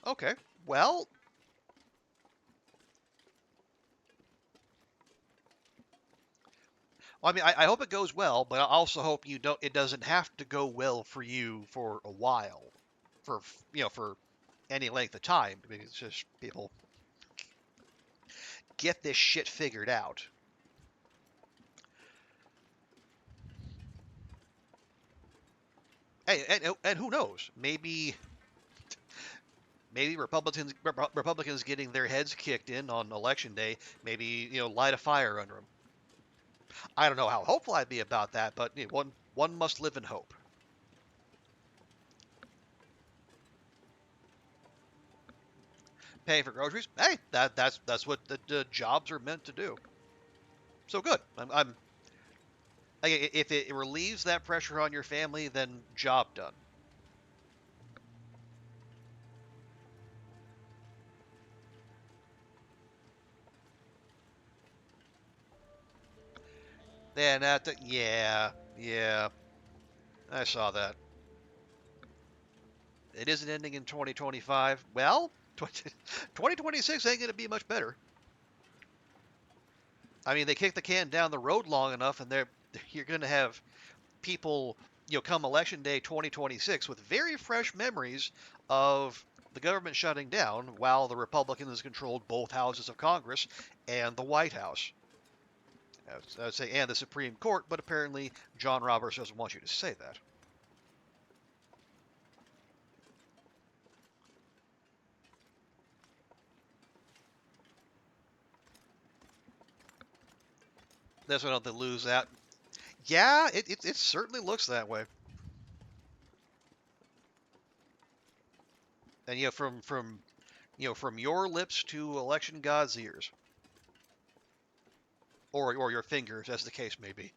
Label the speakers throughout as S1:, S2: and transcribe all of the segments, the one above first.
S1: Okay. Well, I mean, I hope it goes well, but I also hope you don't. It doesn't have to go well for you for a while, for for any length of time. Because it's just people get this shit figured out. Hey, and who knows? Maybe Republicans getting their heads kicked in on election day. Maybe light a fire under them. I don't know how hopeful I'd be about that, but one must live in hope. Paying for groceries, hey, that's what the jobs are meant to do. So good. If it relieves that pressure on your family, then job done. Then yeah, I saw that. It isn't ending in 2025. Well, 2026 ain't going to be much better. I mean, they kicked the can down the road long enough, and you're going to have people, come election day 2026 with very fresh memories of the government shutting down while the Republicans controlled both houses of Congress and the White House. I would say, and the Supreme Court, but apparently John Roberts doesn't want you to say that. That's why don't they lose that? Yeah, it certainly looks that way. And from your lips to election God's ears, or your fingers, as the case may be.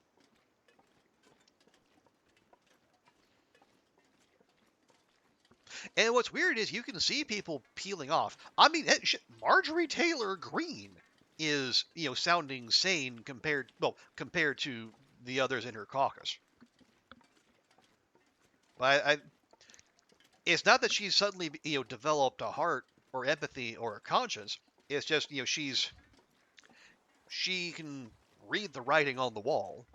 S1: And what's weird is you can see people peeling off. I mean, Marjorie Taylor Greene is sounding sane compared to the others in her caucus. But it's not that she's suddenly developed a heart or empathy or a conscience. It's just she can read the writing on the wall,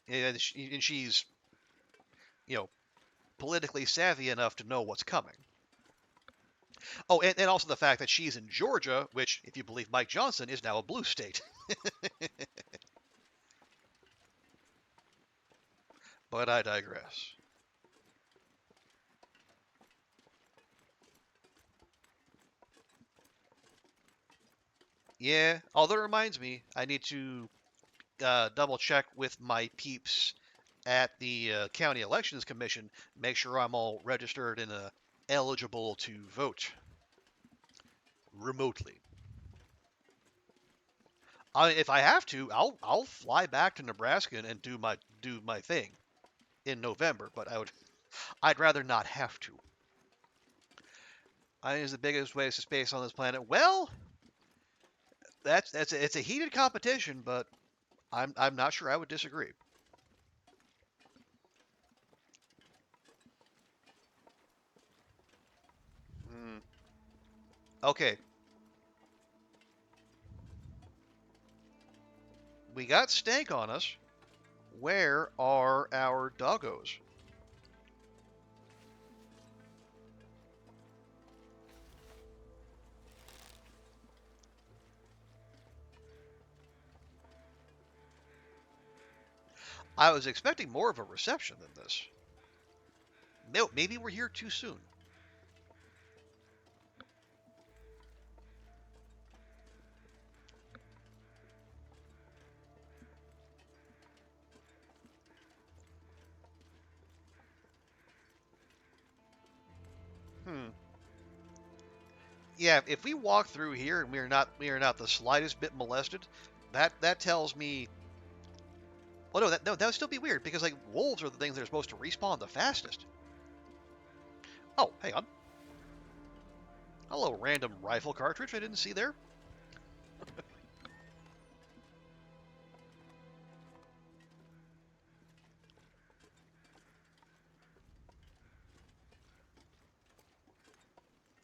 S1: and she's you know politically savvy enough to know what's coming. Oh, and also the fact that she's in Georgia, which, if you believe Mike Johnson, is now a blue state. But I digress. Yeah, although it reminds me, I need to double check with my peeps at the County Elections Commission, make sure I'm all registered and eligible to vote remotely. If I have to, I'll fly back to Nebraska and do my thing in November. But I'd rather not have to. I think it's the biggest waste of space on this planet. Well, it's a heated competition, but I'm not sure I would disagree. Mm, okay, we got stank on us. Where are our doggos? I was expecting more of a reception than this. No, maybe we're here too soon. Hmm. Yeah, if we walk through here and we are not the slightest bit molested, that tells me. Well, no, that would still be weird because like wolves are the things that are supposed to respawn the fastest. Oh, hang on. Hello, random rifle cartridge I didn't see there.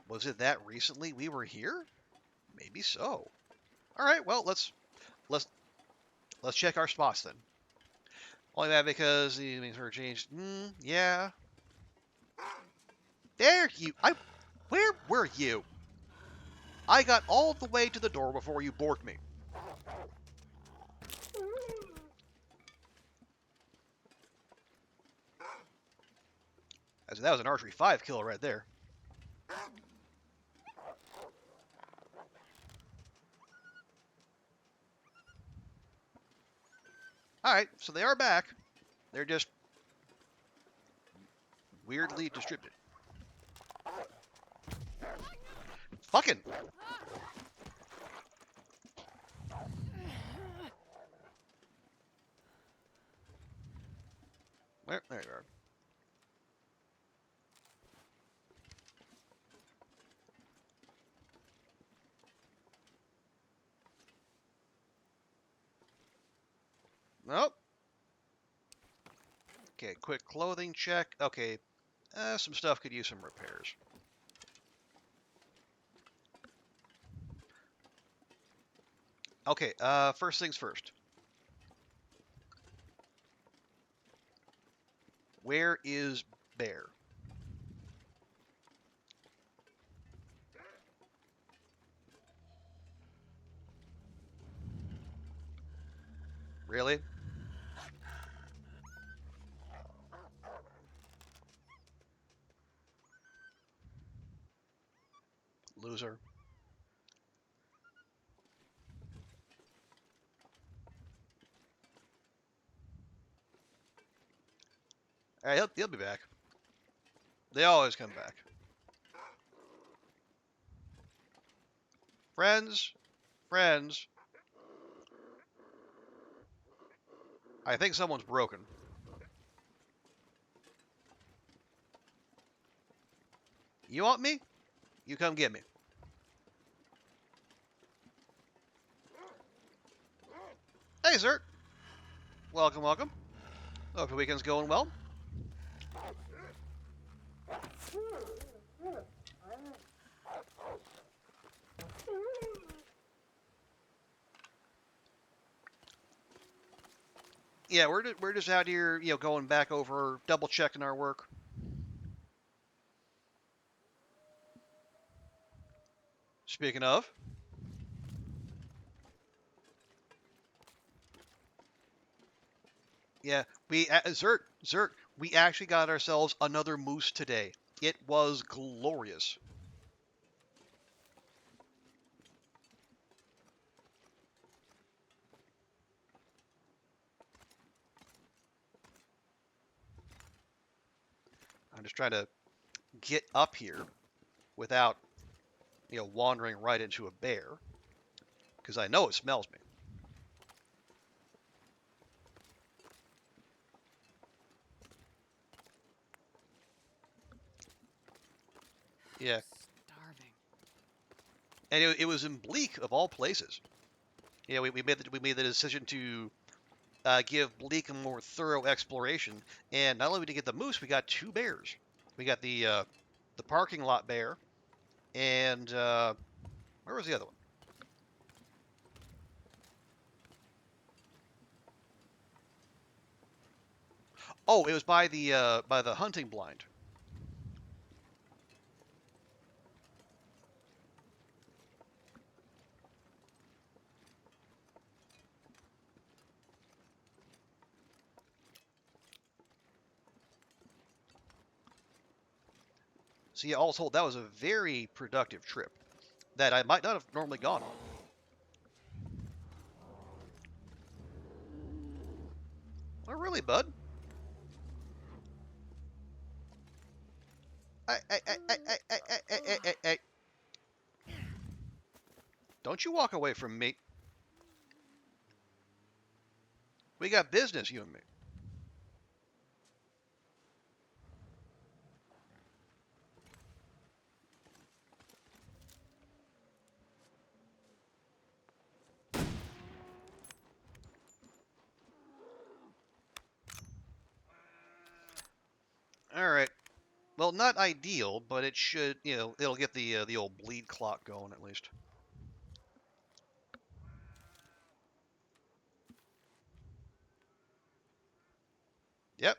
S1: Was it that recently we were here? Maybe so. All right, well, let's let's check our spots then. Only that because the things were changed. Yeah. There you. Where were you? I got all the way to the door before you bored me. As that was an archery 5 kill right there. All right, so they are back. They're just weirdly distributed. Fucking. There you are. Nope. Okay, quick clothing check. Okay, some stuff could use some repairs. Okay, first things first. Where is Bear? Really? Loser. Alright, he'll be back. They always come back. Friends. Friends. I think someone's broken. You want me? You come get me. Hey, sir. Welcome, welcome. Hope your weekend's going well. Yeah, we're just out here, going back over, double checking our work. Speaking of, yeah, Zert, we actually got ourselves another moose today. It was glorious. I'm just trying to get up here without, wandering right into a bear, because I know it smells me. Yeah.
S2: Starving.
S1: And it was in Bleak of all places. We made the decision to give Bleak a more thorough exploration, and not only did we get the moose, we got 2 bears. We got the parking lot bear, and where was the other one? Oh, it was by the hunting blind. So yeah, all told, that was a very productive trip that I might not have normally gone on. Oh, really, bud? I. Don't you walk away from me. We got business, you and me. All right. Well, not ideal, but it should, it'll get the old bleed clock going at least. Yep,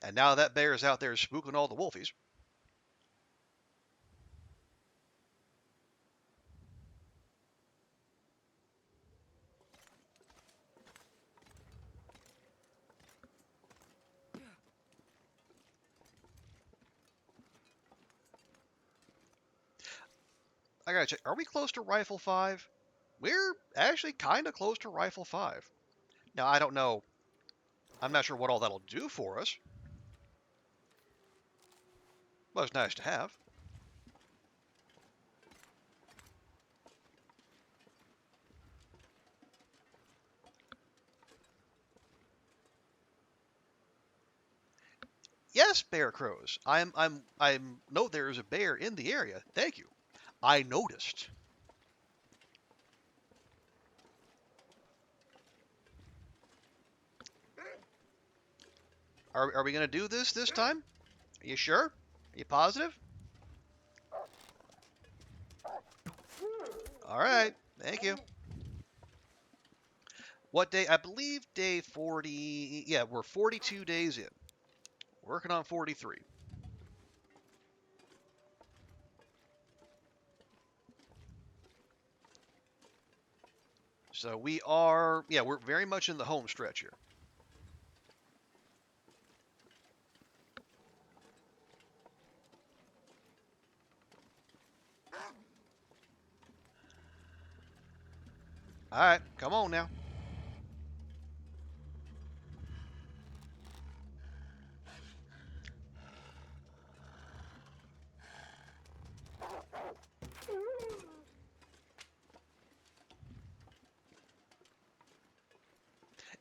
S1: and now that bear is out there spooking all the wolfies. I gotta check. Are we close to Rifle 5? We're actually kind of close to Rifle 5. Now, I don't know. I'm not sure what all that'll do for us, but it's nice to have. Yes, bear crows. I'm. No, there is a bear in the area. Thank you. I noticed. Are we gonna do this time? Are you sure? Are you positive? All right. Thank you. What day? I believe day 40. Yeah, we're 42 days in. Working on 43. So we are, yeah, we're very much in the home stretch here. All right, come on now.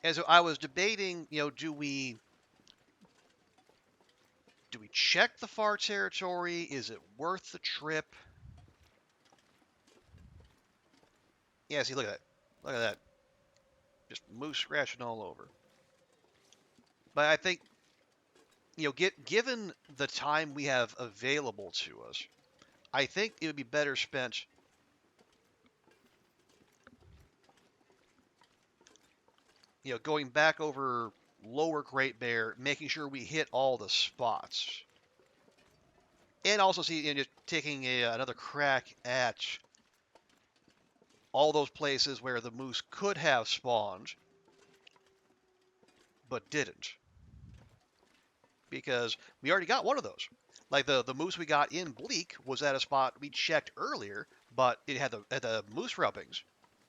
S1: And so I was debating, do we check the far territory? Is it worth the trip? Yeah, see, look at that. Look at that. Just moose scratching all over. But I think, given the time we have available to us, I think it would be better spent, going back over Lower Great Bear, making sure we hit all the spots. And also see, just taking another crack at all those places where the moose could have spawned, but didn't. Because we already got one of those. Like the moose we got in Bleak was at a spot we checked earlier, but it had the moose rubbings,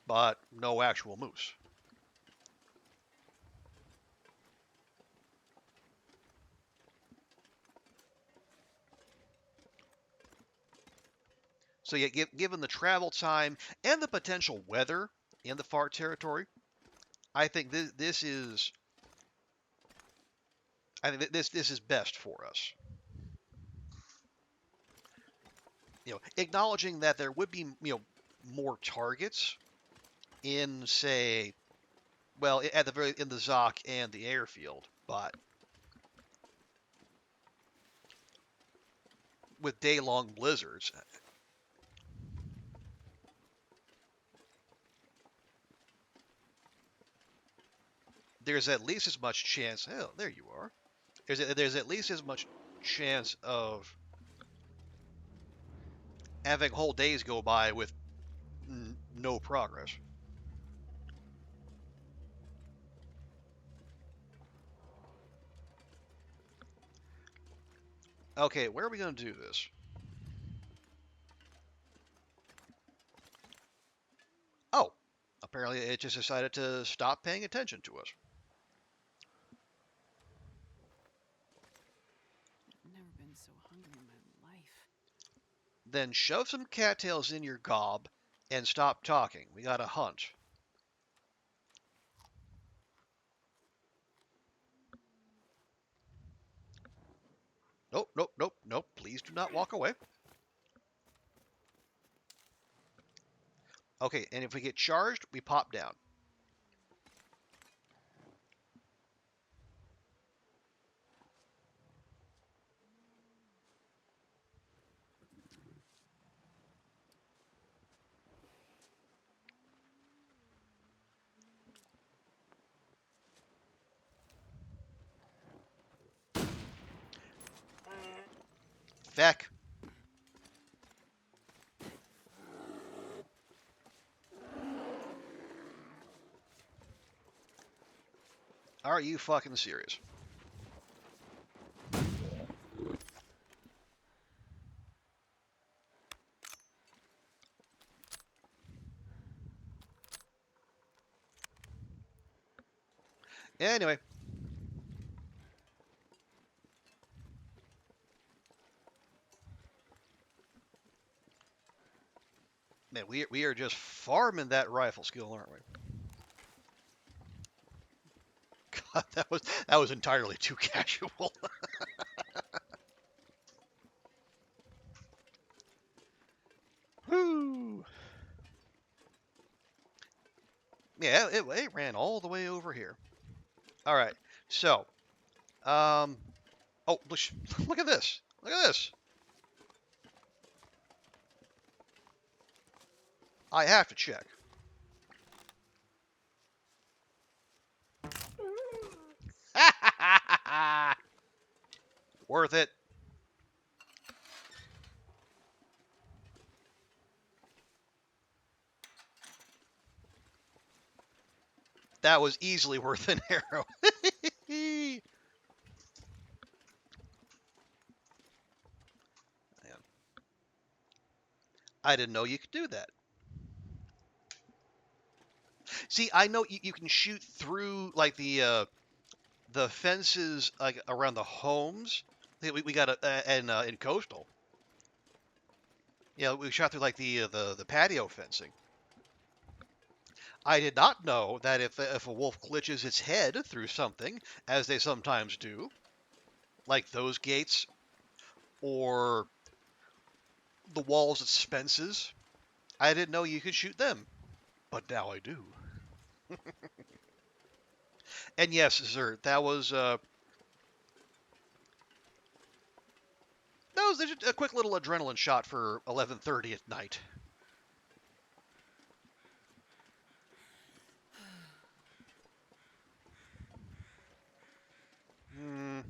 S1: but no actual moose. So yeah, given the travel time and the potential weather in the far territory, I think this is this is best for us. Acknowledging that there would be more targets in, say, well, at the very in the Zoc and the airfield, but with day-long blizzards, there's at least as much chance. Oh, there you are. There's at least as much chance of having whole days go by with no progress. Okay, where are we going to do this? Oh, apparently it just decided to stop paying attention to us.
S2: Never been so hungry in my life.
S1: Then shove some cattails in your gob and stop talking. We got to hunt. Nope, nope, nope, nope. Please do not walk away. Okay, and if we get charged, we pop down. Feck. Are you fucking serious? Anyway, man, we are just farming that rifle skill, aren't we? God, that was entirely too casual. Whoo! Yeah, it ran all the way over here. All right, so um, oh, look at this. Look at this. I have to check. Worth it. That was easily worth an arrow. Man, I didn't know you could do that. See, I know you can shoot through like the fences like around the homes. We got in coastal. Yeah, we shot through like the patio fencing. I did not know that if a wolf glitches its head through something, as they sometimes do, like those gates or the walls at Spence's, I didn't know you could shoot them, but now I do. And yes, sir, that was just a quick little adrenaline shot for 11:30 at night. Hmm,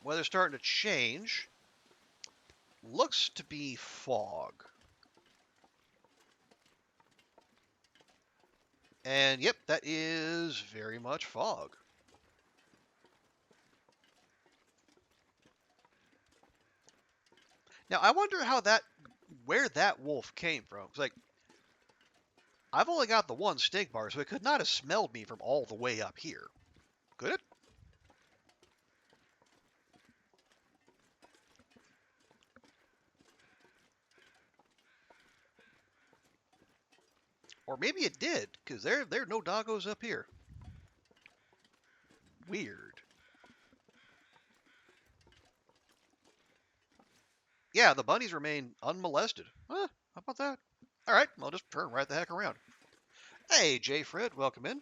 S1: weather's starting to change. Looks to be fog. And yep, that is very much fog. Now I wonder where that wolf came from. It's like I've only got the one stink bar, so it could not have smelled me from all the way up here. Could it? Or maybe it did, because there are no doggos up here. Weird. Yeah, the bunnies remain unmolested. Huh, how about that? All right, I'll just turn right the heck around. Hey, J. Fred, welcome in.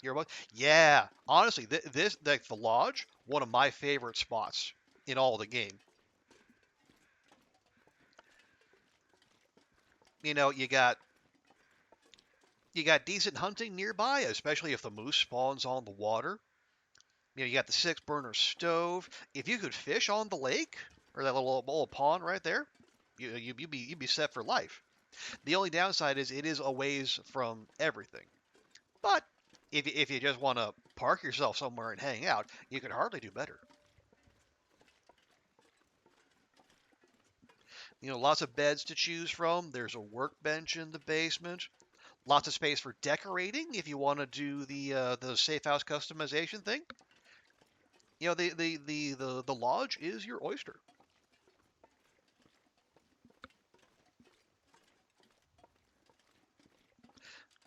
S1: You're welcome. Yeah, honestly, this like the lodge, one of my favorite spots in all the game. You know, you got decent hunting nearby, especially if the moose spawns on the water. You know, you got the 6 burner stove. If you could fish on the lake or that little pond right there, you'd be set for life. The only downside is it is a ways from everything. But if you just want to park yourself somewhere and hang out, you could hardly do better. You know, lots of beds to choose from. There's a workbench in the basement. Lots of space for decorating if you want to do the safe house customization thing. You know, the lodge is your oyster.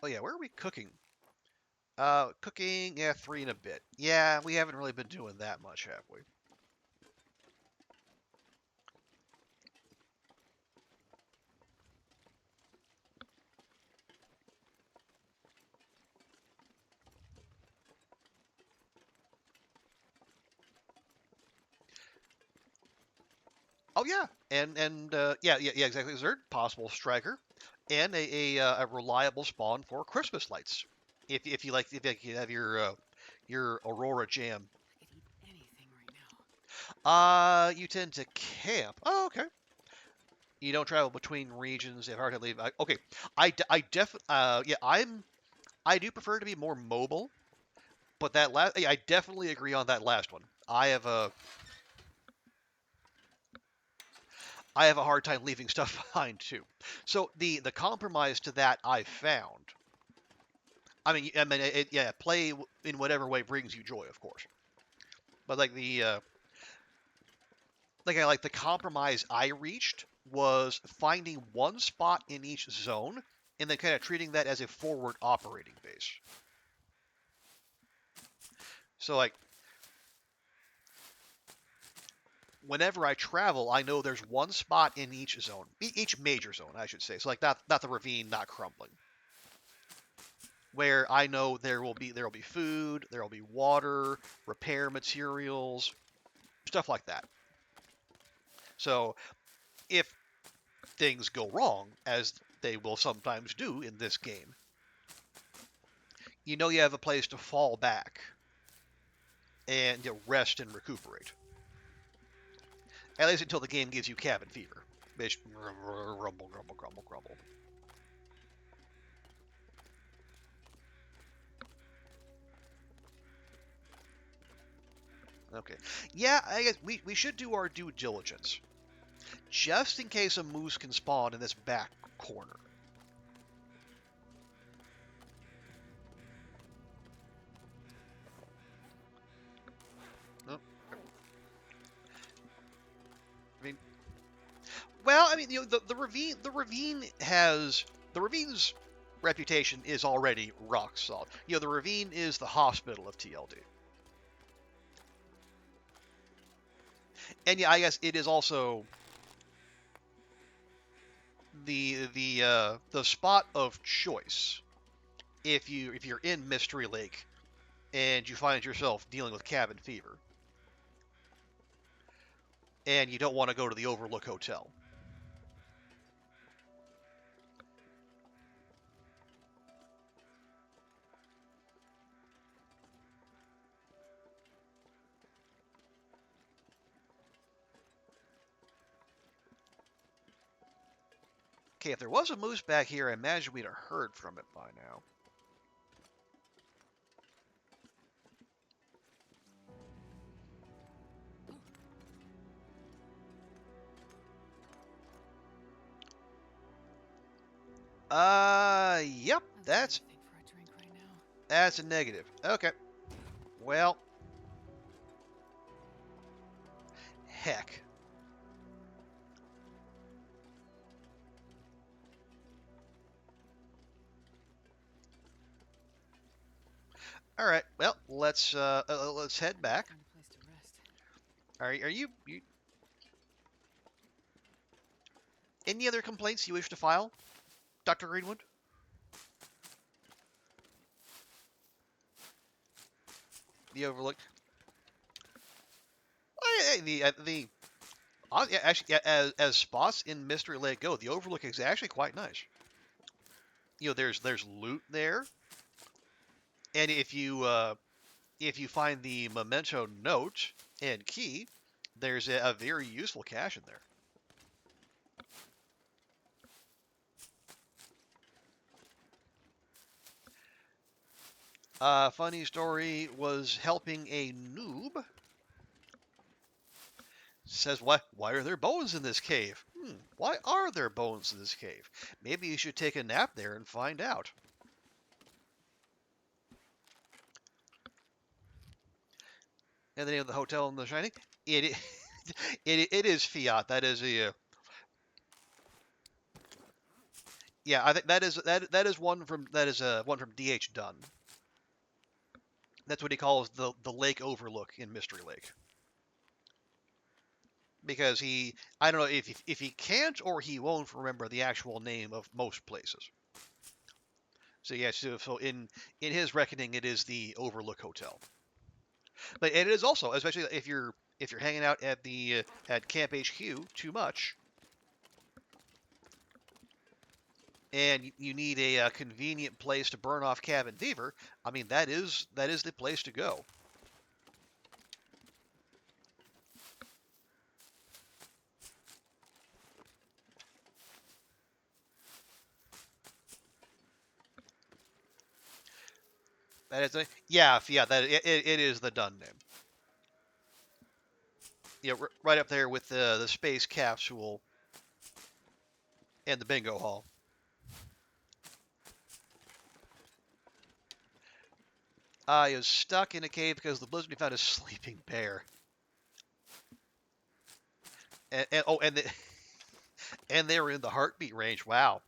S1: Oh yeah, where are we cooking? Cooking, yeah, 3 and a bit. Yeah, we haven't really been doing that much, have we? Oh yeah, and yeah, exactly. Dessert, possible striker, and a reliable spawn for Christmas lights. If you have your Aurora Jam.
S2: I could eat anything
S1: You tend to camp. Oh, okay. You don't travel between regions. If hard to leave. Okay. Yeah. I do prefer to be more mobile, but yeah, I definitely agree on that last one. I have a hard time leaving stuff behind too. So the compromise to that I found. Yeah, play in whatever way brings you joy, of course. But like the compromise I reached was finding one spot in each zone and then kind of treating that as a forward operating base. So like whenever I travel, I know there's one spot in each zone, each major zone, I should say. So like not the ravine, not crumbling, where I know there will be food, there will be water, repair materials, stuff like that. So if things go wrong, as they will sometimes do in this game, you know you have a place to fall back and rest and recuperate. At least until the game gives you cabin fever. Which grumble, grumble, grumble, grumble. Okay. Yeah, I guess we should do our due diligence. Just in case a moose can spawn in this back corner. Oh, I mean, well, I mean, the ravine's reputation is already rock solid. The ravine is the hospital of TLD. And yeah, I guess it is also the spot of choice if you're in Mystery Lake and you find yourself dealing with cabin fever and you don't want to go to the Overlook Hotel. Okay, if there was a moose back here, I imagine we'd have heard from it by now. Yep,
S2: I'll do
S1: that's
S2: anything for a drink right now.
S1: that's a negative. Okay, well, heck. All right, well, let's head back.
S2: Find a place to rest.
S1: Are you any other complaints you wish to file, Dr. Greenwood? The Overlook. Yeah, actually, yeah, as spots in Mystery Lake go, the Overlook is actually quite nice. There's loot there, and if you find the memento note and key, there's a very useful cache in there. Funny story was helping a noob. Says, why are there bones in this cave? Why are there bones in this cave? Maybe you should take a nap there and find out. And the name of the hotel in The Shining? It it is Fiat. That is a yeah. I think that is one from D.H. Dunn. That's what he calls the lake overlook in Mystery Lake. Because I don't know if he can't or he won't remember the actual name of most places. So yeah, so in his reckoning, it is the Overlook Hotel. But it is also, especially if you're hanging out at Camp HQ too much, and you need a convenient place to burn off cabin fever. I mean, that is the place to go. That is a yeah, yeah. That it is the done name. Yeah, right up there with the space capsule and the bingo hall. I was stuck in a cave because the blizzard found a sleeping bear. And they were in the heartbeat range. Wow.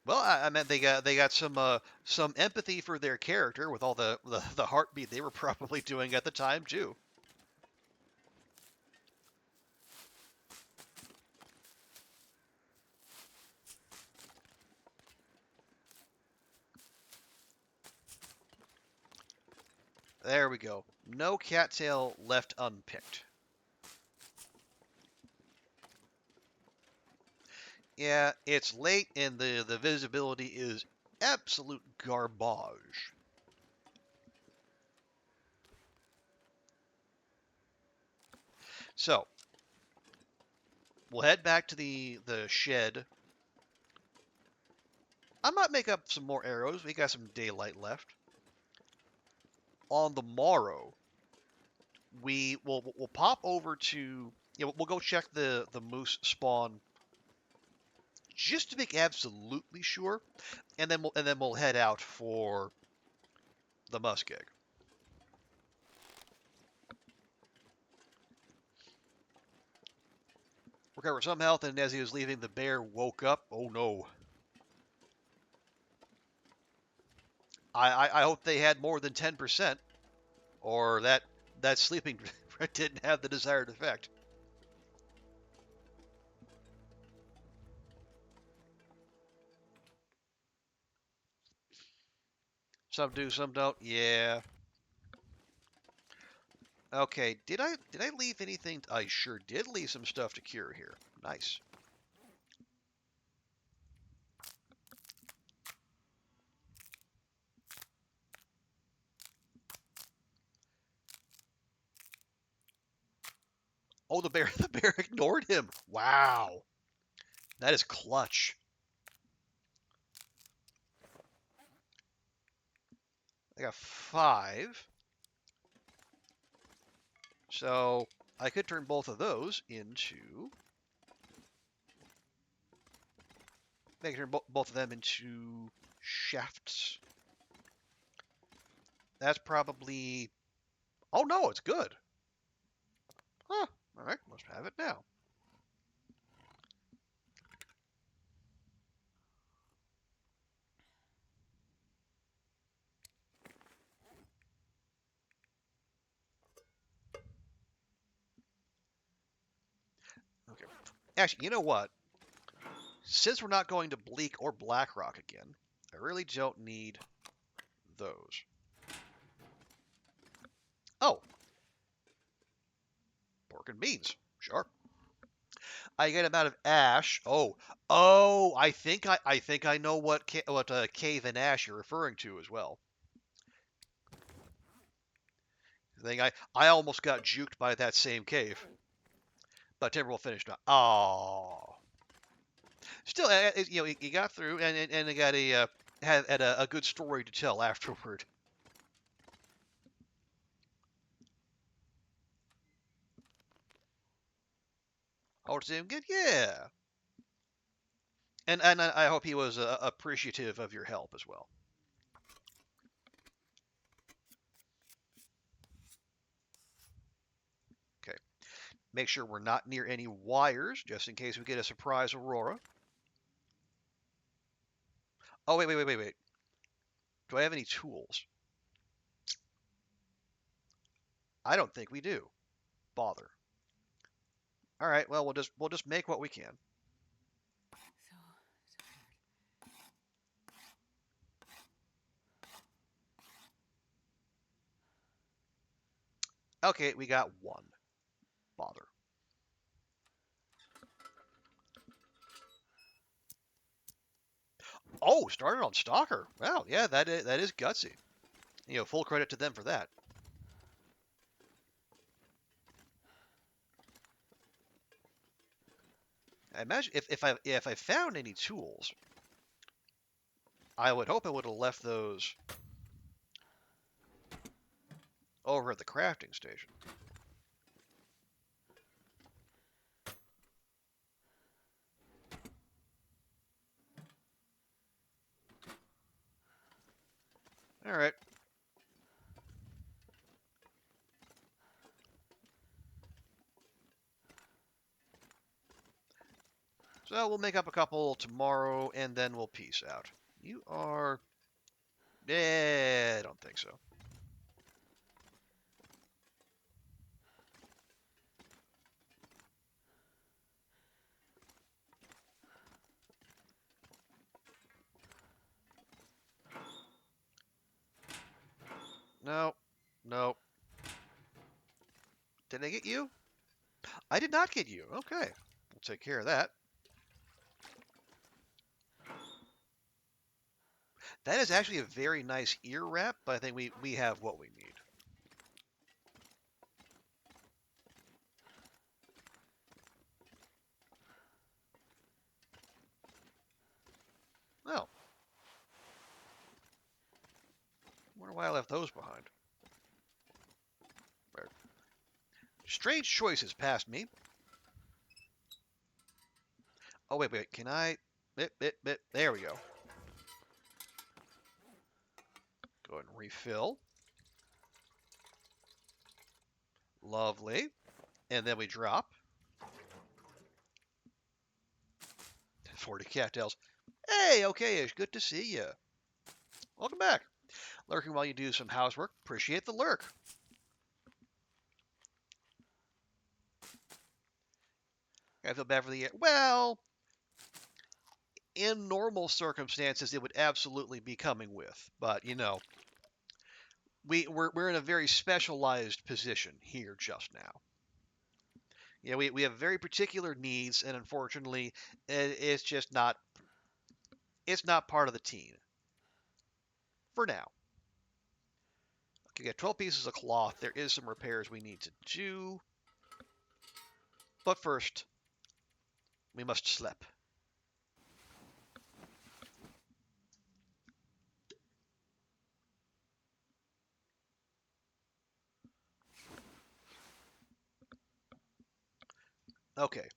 S1: Well, I meant they got some empathy for their character with all the heartbeat they were probably doing at the time too. There we go. No cattail left unpicked. Yeah, it's late and the visibility is absolute garbage. So we'll head back to the shed. I might make up some more arrows. We got some daylight left. On the morrow, we'll pop over to we'll go check the moose spawn just to make absolutely sure, and then we'll head out for the muskeg. Recover some health, and as he was leaving, the bear woke up. Oh no! I hope they had more than 10%, or that sleeping didn't have the desired effect. Some do, some don't. Yeah. Okay. Did I leave anything? I sure did leave some stuff to cure here. Nice. Oh, the bear the bear ignored him. Wow. That is clutch. I got 5. So I could turn both of those into. I can turn both of them into shafts. That's probably. Oh no, it's good. Huh. All right, let's have it now. Okay. Actually, you know what? Since we're not going to Bleak or Blackrock again, I really don't need those. Oh, pork and beans. Sure. I get them out of ash. Oh, I think I know what cave and ash you're referring to as well. I almost got juked by that same cave, but Timberwolf finished up. Oh, still, you got through, and they got had a good story to tell afterward. Oh, it's him good, yeah. And I hope he was appreciative of your help as well. Okay. Make sure we're not near any wires, just in case we get a surprise aurora. Oh, wait. Do I have any tools? I don't think we do. Bother. All right. Well, we'll just make what we can.
S2: So
S1: Okay, we got 1. Bother. Oh, started on Stalker. Wow, yeah, that is gutsy. Full credit to them for that. I imagine if I found any tools, I would hope I would have left those over at the crafting station. All right. So we'll make up a couple tomorrow, and then we'll peace out. You are... I don't think so. No. No. Did I get you? I did not get you. Okay. We'll take care of that. That is actually a very nice ear wrap, but I think we have what we need. Oh. Wonder why I left those behind. Strange choices past me. Oh, wait. Can I... There we go. Go ahead and refill. Lovely. And then we drop. 40 cattails. Hey, okay, it's good to see you. Welcome back. Lurking while you do some housework. Appreciate the lurk. I feel bad for the... Well, in normal circumstances, it would absolutely be coming with. But, you know, we're in a very specialized position here just now. Yeah, we have very particular needs, and unfortunately, it's just not... It's not part of the team. For now. Okay, got 12 pieces of cloth. There is some repairs we need to do. But first, we must sleep. Okay.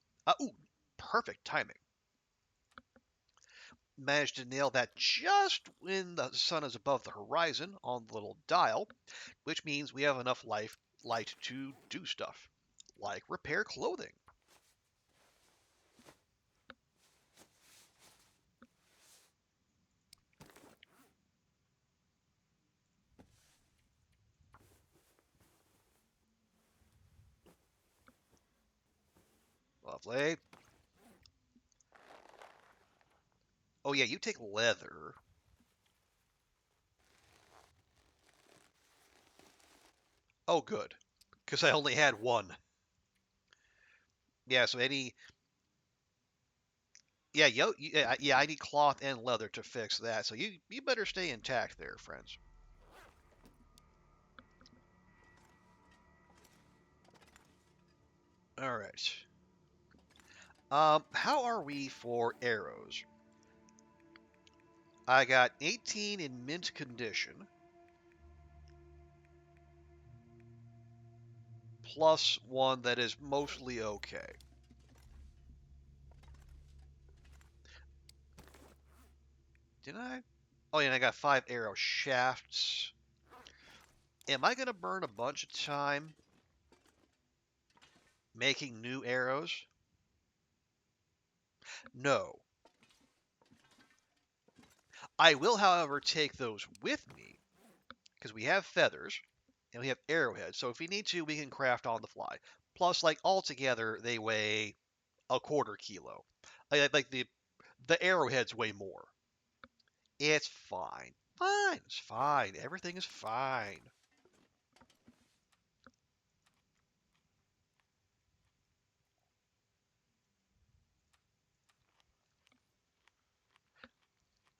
S1: Ooh, perfect timing. Managed to nail that just when the sun is above the horizon on the little dial, which means we have enough light to do stuff, like repair clothing. Lovely. Oh yeah, you take leather. Oh good, because I only had one. Yeah, so any... Yeah, yeah, I need cloth and leather to fix that. So you better stay intact there, friends. All right. How are we for arrows? I got 18 in mint condition, plus one that is mostly okay. Did I? Oh, yeah, and I got 5 arrow shafts. Am I going to burn a bunch of time making new arrows? No. I will, however, take those with me, because we have feathers, and we have arrowheads, so if we need to, we can craft on the fly. Plus, like, altogether, they weigh a quarter kilo. Like, the arrowheads weigh more. It's fine. Fine. It's fine. Everything is fine.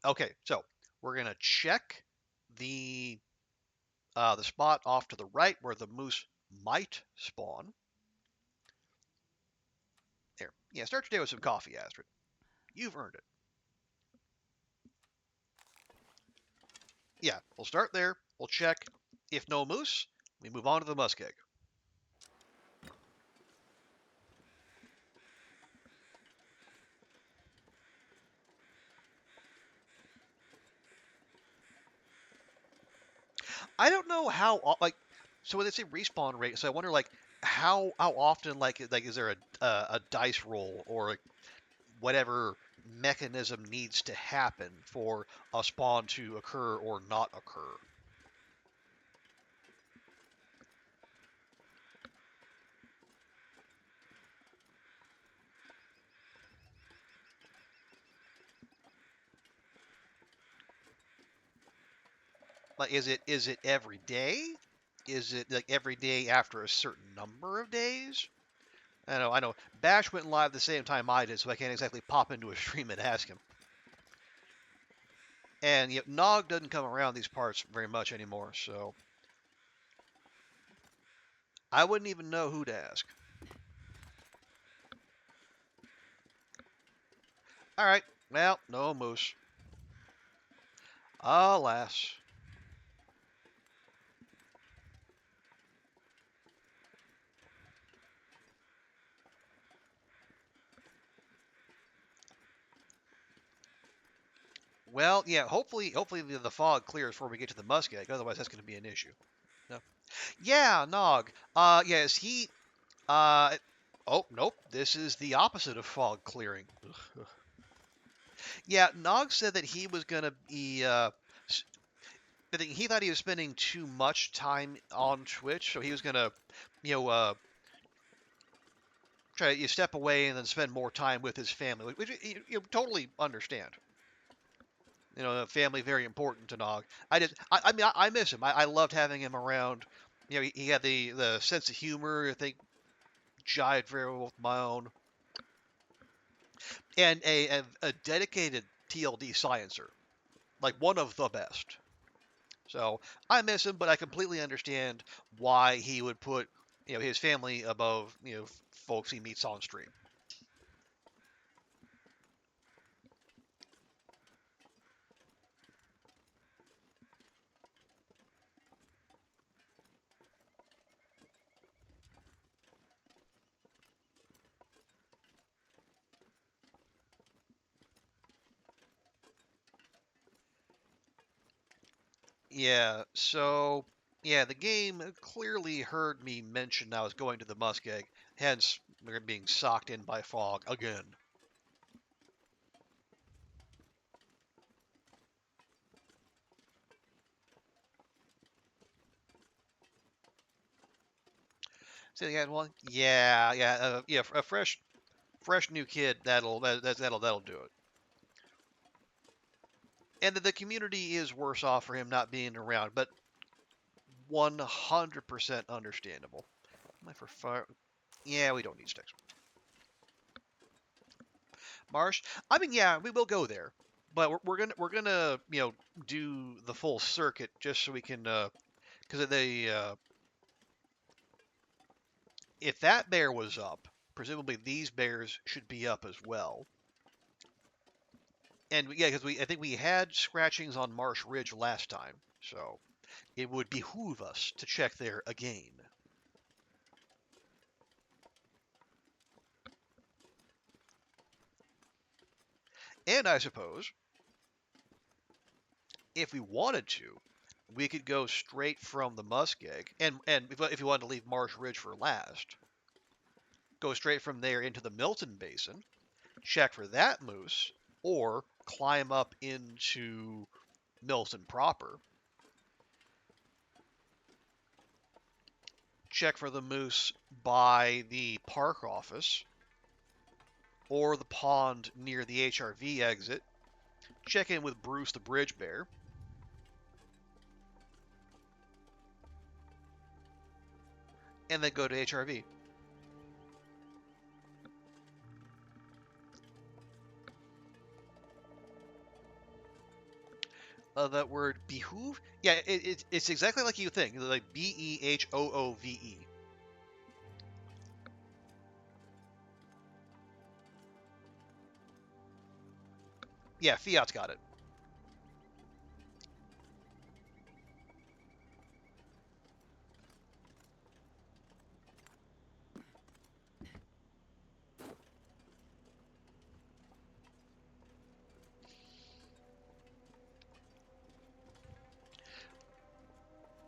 S1: Okay, so we're gonna check the the spot off to the right where the moose might spawn. There. Yeah, start your day with some coffee, Astrid. You've earned it. Yeah, we'll start there. We'll check. If no moose, we move on to the muskeg. I don't know how like so when they say respawn rate, so I wonder like how often like is there a dice roll or like, whatever mechanism needs to happen for a spawn to occur or not occur. Like is it every day? Is it like every day after a certain number of days? I know. Bash went live the same time I did, so I can't exactly pop into a stream and ask him. And yet Nog doesn't come around these parts very much anymore, so I wouldn't even know who to ask. All right, well, no moose. Alas. Well, yeah. Hopefully the fog clears before we get to the muskeg. Otherwise, that's going to be an issue. No. Yeah, Nog. Yes, he. Uh, oh nope. This is the opposite of fog clearing. Ugh. Yeah, Nog said that he was gonna be. I think he thought he was spending too much time on Twitch, so he was gonna, you know, try to step away and then spend more time with his family, which you totally understand. Family very important to Nog. I mean, I miss him. I loved having him around. He had the sense of humor. I think jived very well with my own, and a dedicated TLD sciencer, like one of the best. So I miss him, but I completely understand why he would put his family above folks he meets on stream. Yeah. So yeah, the game clearly heard me mention I was going to the muskeg, hence we're being socked in by fog again. Say the one. Yeah, yeah, yeah. A fresh new kid that'll do it. And the community is worse off for him not being around, but 100% understandable. Am I for fire? Yeah, we don't need sticks. Marsh. I mean, yeah, we will go there, but we're gonna do the full circuit just so we can because they if that bear was up, presumably these bears should be up as well. And yeah, because I think we had scratchings on Marsh Ridge last time, so it would behoove us to check there again. And I suppose if we wanted to, we could go straight from the muskeg, and if you wanted to leave Marsh Ridge for last, go straight from there into the Milton Basin, check for that moose, or climb up into Milton proper, check for the moose by the park office or the pond near the HRV exit, check in with Bruce the bridge bear, and then go to HRV. That word behoove? Yeah, it's exactly like you think, like Behoove. Yeah, Fiat's got it.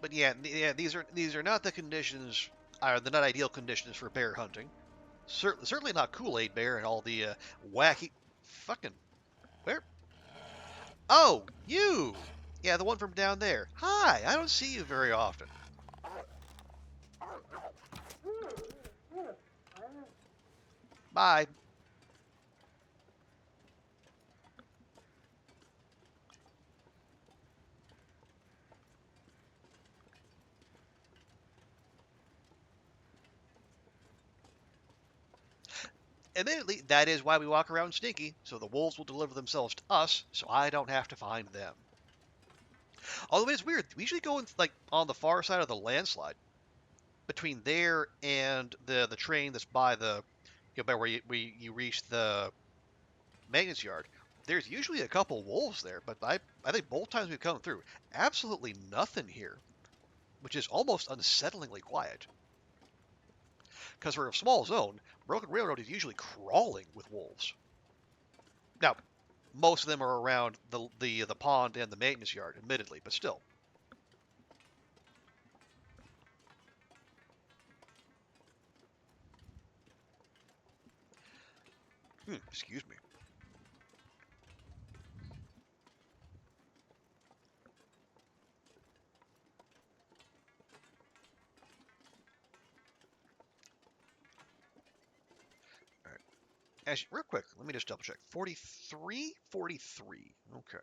S1: But yeah, yeah, these are not the conditions, are the not ideal conditions for bear hunting. Certainly not Kool-Aid Bear and all the wacky fucking where? Oh, you! Yeah, the one from down there. Hi, I don't see you very often. Bye. Admittedly, that is why we walk around sneaky, so the wolves will deliver themselves to us, so I don't have to find them. Although it's weird, we usually go in, like on the far side of the landslide, between there and the train that's by the, by where you reach the maintenance yard. There's usually a couple wolves there, but I think both times we've come through, absolutely nothing here, which is almost unsettlingly quiet. Because for a small zone, Broken Railroad is usually crawling with wolves. Now, most of them are around the pond and the maintenance yard, admittedly, but still. Excuse me. All right. Actually, real quick, let me just double check. 43? 43. Okay.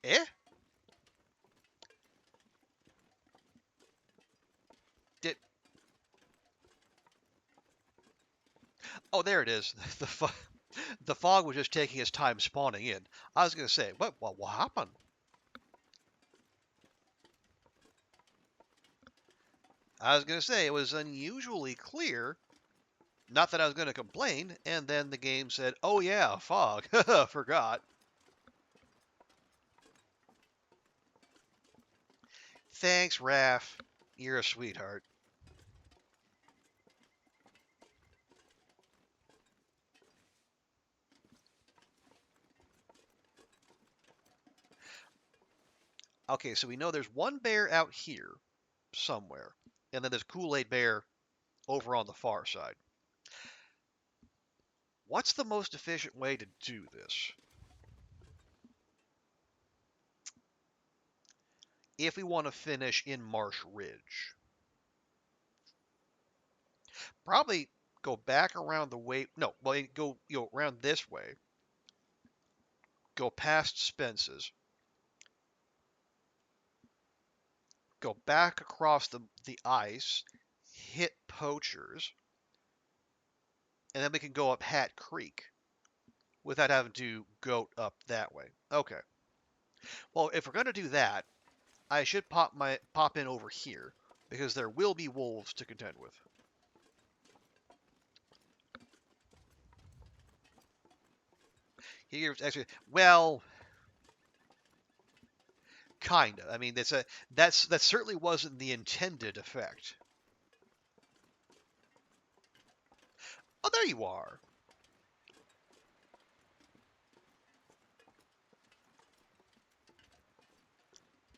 S1: Eh? Did Oh, there it is. The fog was just taking its time spawning in. I was gonna say, what happened? I was gonna say it was unusually clear. Not that I was gonna complain, and then the game said, "Oh yeah, fog." Forgot. Thanks, Raph. You're a sweetheart. Okay, so we know there's one bear out here somewhere, and then there's Kool-Aid Bear over on the far side. What's the most efficient way to do this? If we want to finish in Marsh Ridge, probably go back around the way. No, well, go around this way, go past Spence's, go back across the ice, hit Poachers, and then we can go up Hat Creek without having to goat up that way. Okay. Well, if we're gonna do that, I should pop in over here because there will be wolves to contend with. Here's actually, well, kinda. I mean, that certainly wasn't the intended effect. Oh, there you are.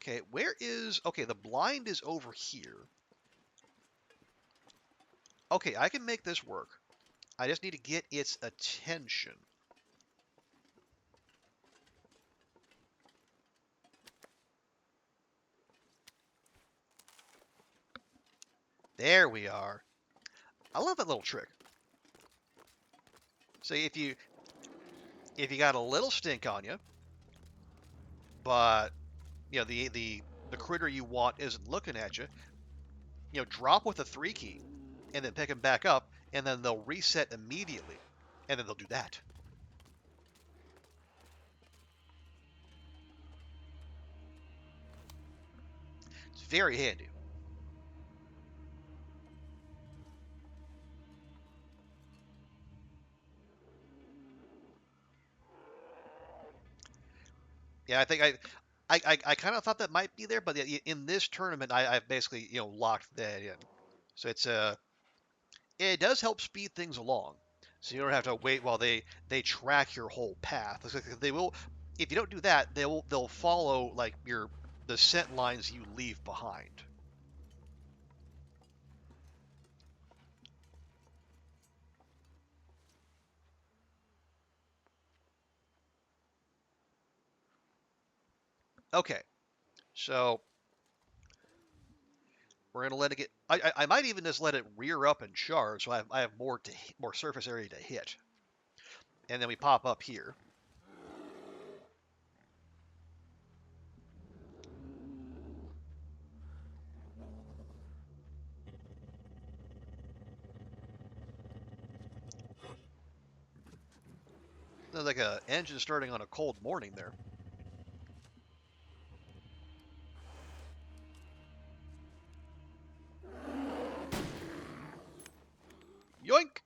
S1: Okay, where is... Okay, the blind is over here. Okay, I can make this work. I just need to get its attention. There we are. I love that little trick. So if you got a little stink on you, but the critter you want isn't looking at you, drop with a 3 key, and then pick them back up, and then they'll reset immediately, and then they'll do that. It's very handy. Yeah, I think I kind of thought that might be there, but in this tournament, I've basically locked that in. So it does help speed things along, so you don't have to wait while they track your whole path. They will, if you don't do that, they'll follow like the scent lines you leave behind. Okay, so we're gonna let it get. I might even just let it rear up and charge, so I have more surface area to hit, and then we pop up here. There's like a engine starting on a cold morning there. Yoink!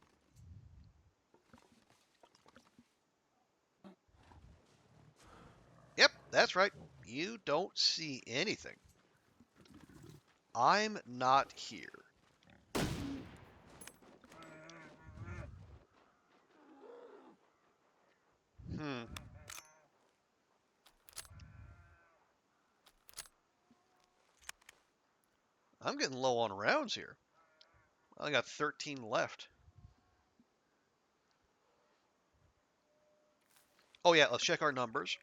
S1: Yep, that's right. You don't see anything. I'm not here. Hmm. I'm getting low on rounds here. I got 13 left. Oh yeah, let's check our numbers.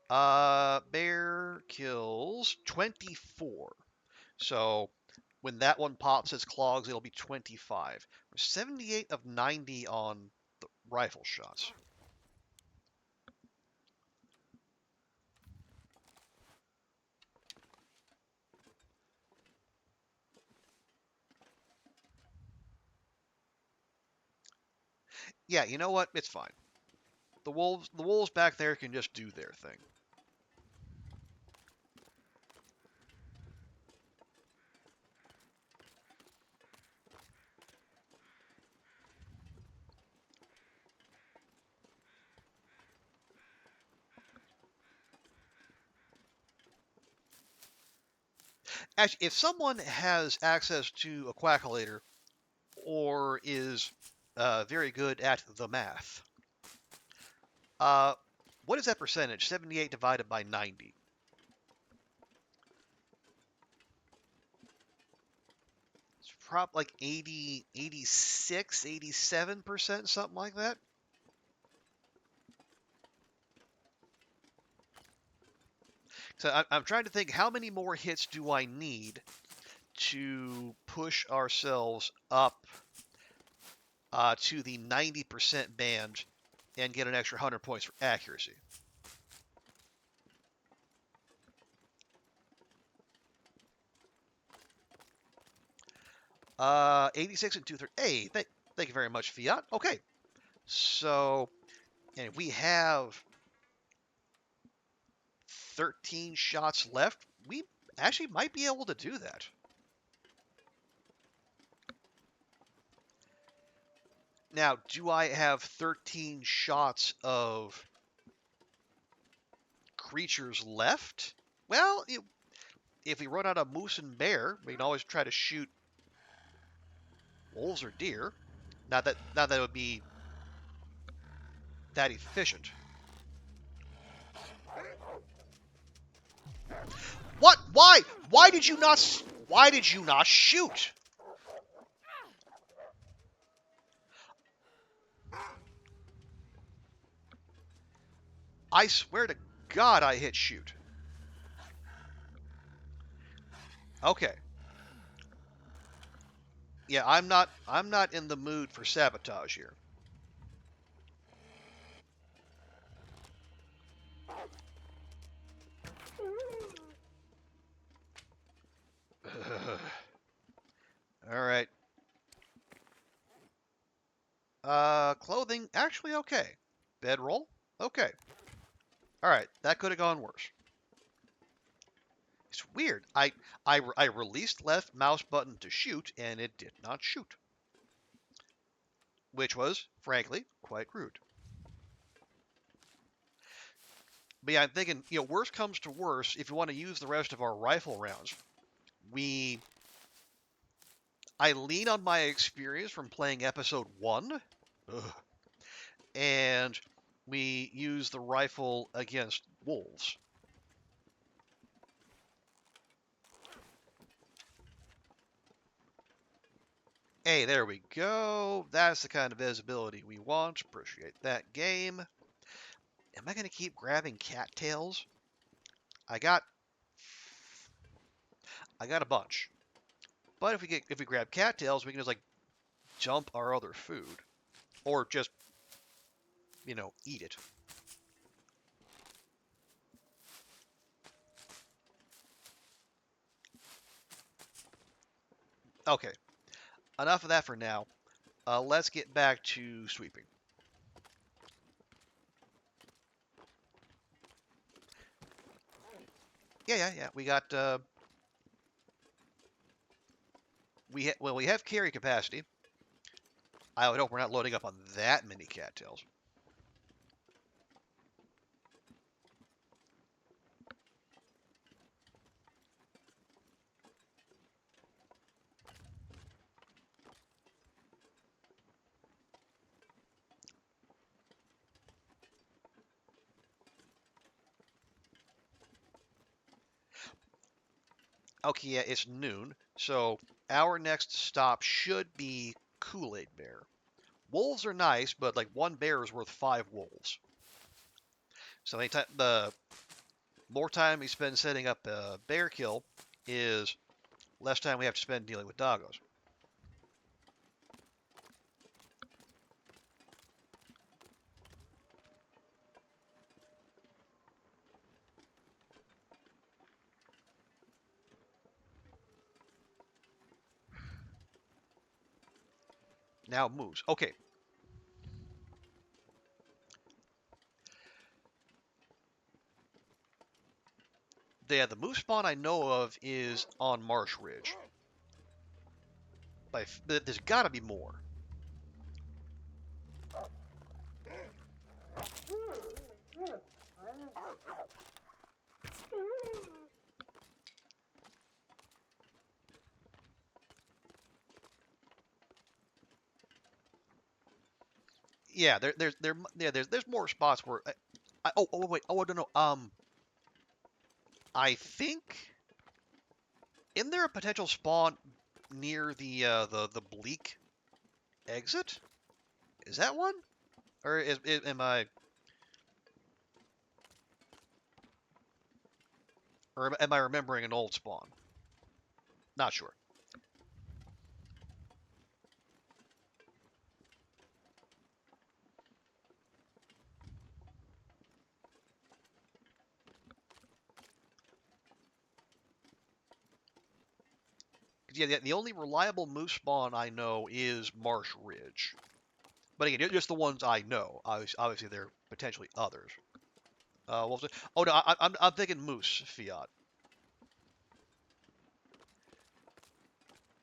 S1: Bear kills 24. So when that one pops its clogs, it'll be 25. We're 78 of 90 on the rifle shots. Yeah, you know what? It's fine. The wolves back there can just do their thing. Actually, if someone has access to a quackulator or is very good at the math, uh, what is that percentage? 78 divided by 90. It's probably like 80, 86, 87%, something like that. So I'm trying to think, how many more hits do I need to push ourselves up to the 90% band and get an extra 100 points for accuracy? 86 and 2/3. Hey, thank you very much, Fiat. Okay, so, and if we have 13 shots left, we actually might be able to do that. Now, do I have 13 shots of creatures left? Well, if we run out of moose and bear, we can always try to shoot wolves or deer. Not that it would be that efficient. What? Why? Why did you not? Why did you not shoot? I swear to God, I hit shoot. Okay. Yeah, I'm not in the mood for sabotage here. All right. Clothing actually okay. Bedroll okay. All right, that could have gone worse. It's weird. I released left mouse button to shoot, and it did not shoot, which was frankly quite rude. But yeah, I'm thinking, worst comes to worst, if you want to use the rest of our rifle rounds, we I lean on my experience from playing episode 1. Ugh, and we use the rifle against wolves. Hey, there we go. That's the kind of visibility we want. Appreciate that, game. Am I going to keep grabbing cattails? I got I got a bunch. But if we grab cattails, we can just like jump our other food or just, eat it. Okay, enough of that for now. Let's get back to sweeping. Yeah. We got we have carry capacity. I would hope we're not loading up on that many cattails. Okay, yeah, it's noon, so our next stop should be Kool-Aid Bear. Wolves are nice, but like one bear is worth 5 wolves. So the more time we spend setting up a bear kill is less time we have to spend dealing with doggos. Now moose. Okay, the moose spawn I know of is on Marsh Ridge. But there's got to be more. Yeah, there's more spots where oh wait, oh, I don't know. I think, isn't there a potential spawn near the bleak exit? Is that one? Or am I remembering an old spawn? Not sure. 'Cause, yeah, the only reliable moose spawn I know is Marsh Ridge. But again, just the ones I know. Obviously, there are potentially others. What was it? Oh no, I'm thinking moose fiat.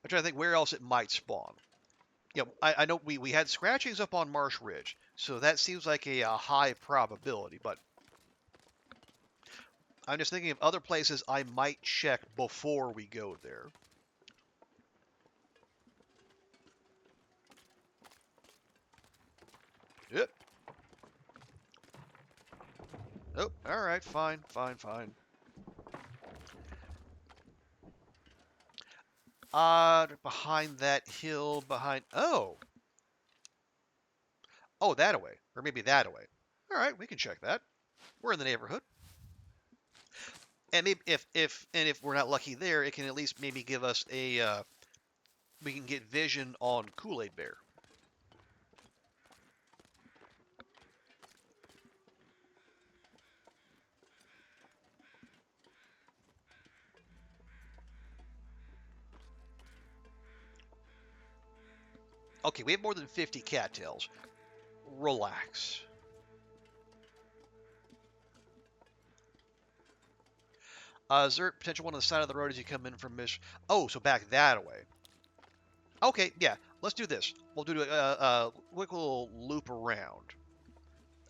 S1: I'm trying to think where else it might spawn. Yeah, I know we had scratchings up on Marsh Ridge, so that seems like a high probability. But I'm just thinking of other places I might check before we go there. Yep. Oh, all right, fine. Behind that hill, oh, that away, or maybe that away. All right, we can check that. We're in the neighborhood, and maybe if we're not lucky there, it can at least maybe give us we can get vision on Kool-Aid Bear. Okay, we have more than 50 cattails. Relax. Is there potential one on the side of the road as you come in from Miss? Oh, so back that way. Okay, yeah. Let's do this. We'll do a quick little loop around.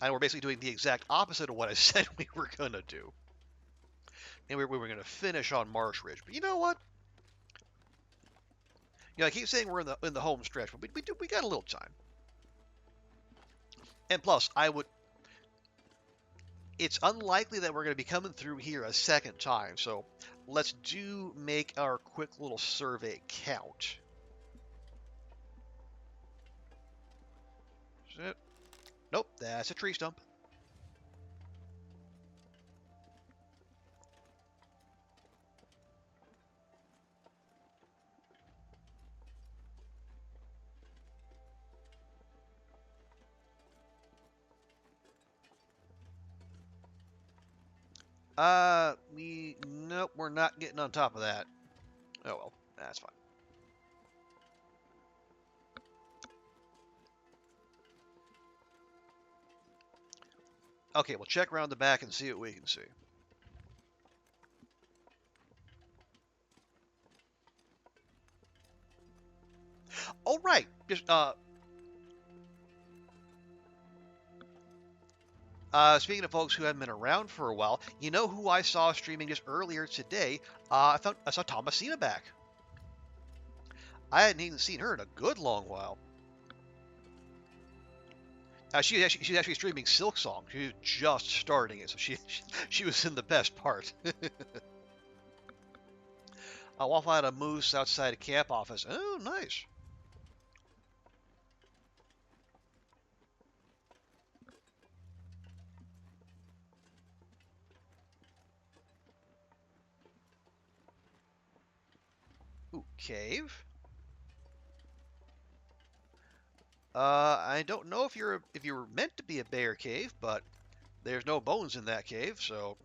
S1: And we're basically doing the exact opposite of what I said we were going to do. And we were going to finish on Marsh Ridge. But you know what? I keep saying we're in the home stretch, but we got a little time. And plus, it's unlikely that we're going to be coming through here a second time. So let's make our quick little survey count. Is it? Nope, that's a tree stump. Nope, we're not getting on top of that. Oh well, that's fine. Okay, we'll check around the back and see what we can see. All right, just speaking of folks who haven't been around for a while, you know who I saw streaming just earlier today? I saw Thomasina back. I hadn't even seen her in a good long while. She's actually streaming Silk Song. She was just starting it, so she was in the best part. I waffle out a moose outside a camp office. Oh, nice. Ooh, cave. I don't know if you're meant to be a bear cave, but there's no bones in that cave, so.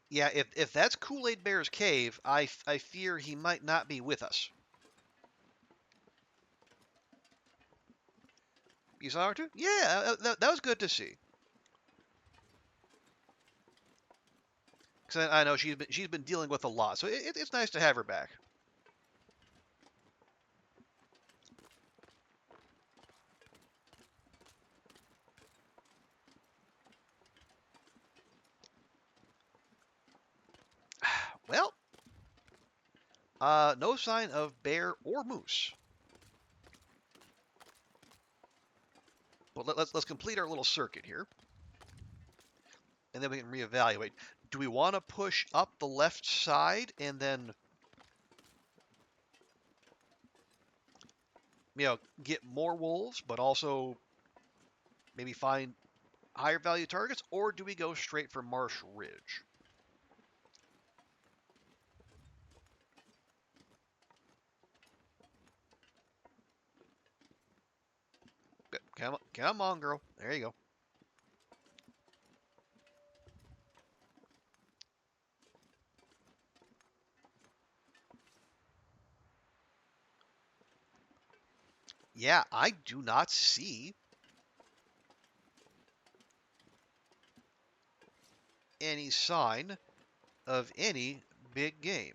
S1: Yeah, if that's Kool-Aid Bear's cave, I fear he might not be with us. You saw her too? Yeah, that was good to see. Because I know she's been dealing with a lot, so it's nice to have her back. Well, no sign of bear or moose. But let's complete our little circuit here, and then we can reevaluate. Do we want to push up the left side and then, get more wolves, but also maybe find higher value targets, or do we go straight for Marsh Ridge? Come on, girl. There you go. Yeah, I do not see any sign of any big game.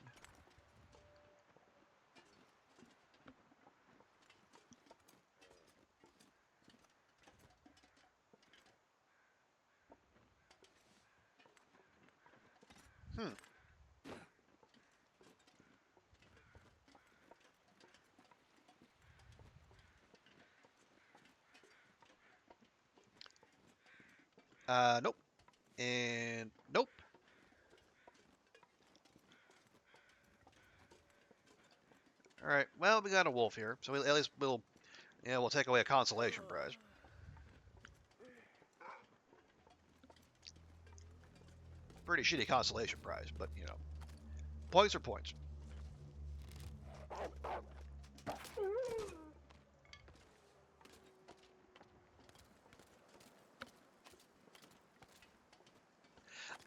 S1: Hmm. Nope. And nope. All right. Well, we got a wolf here, so at least we'll take away a consolation prize. Pretty shitty consolation prize, but points are points.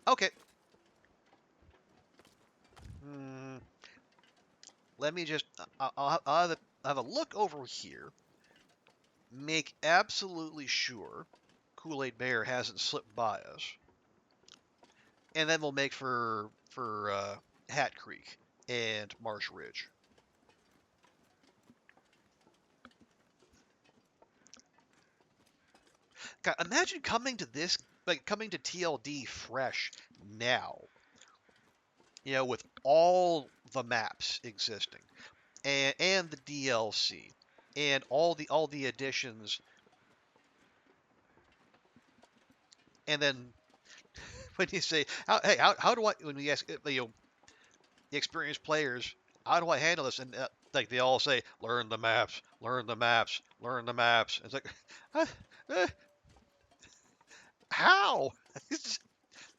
S1: Okay. Hmm. Let me just. I'll have a look over here. Make absolutely sure Kool-Aid Bear hasn't slipped by us. And then we'll make for Hat Creek and Marsh Ridge. God, imagine coming to this, like coming to TLD fresh now, with all the maps existing and the DLC and all the additions, and then when you say, how do I, when we ask the experienced players, how do I handle this? And like they all say, learn the maps, learn the maps, learn the maps. It's like, uh, uh, how?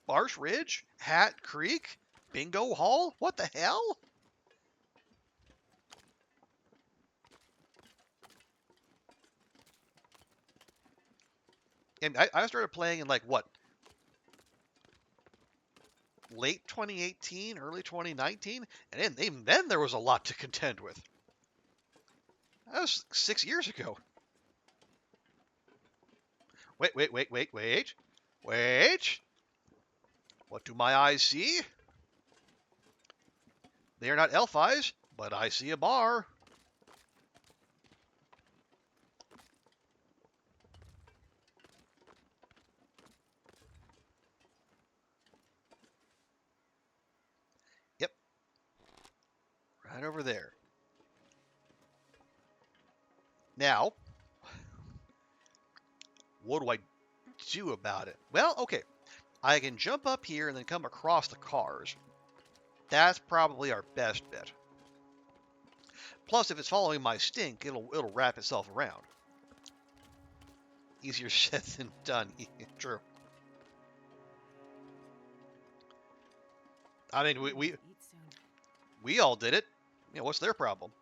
S1: Marsh Ridge, Hat Creek, Bingo Hall. What the hell? And I started playing in like what, late 2018, early 2019, and even then there was a lot to contend with. That was 6 years ago. Wait. What do my eyes see? They are not elf eyes, but I see a bar. Yep, right over there. Now, what do I do about it? Well, okay. I can jump up here and then come across the cars. That's probably our best bet. Plus, if it's following my stink, it'll wrap itself around. Easier said than done. True. I mean, we
S2: Eat soon.
S1: we all did it. What's their problem?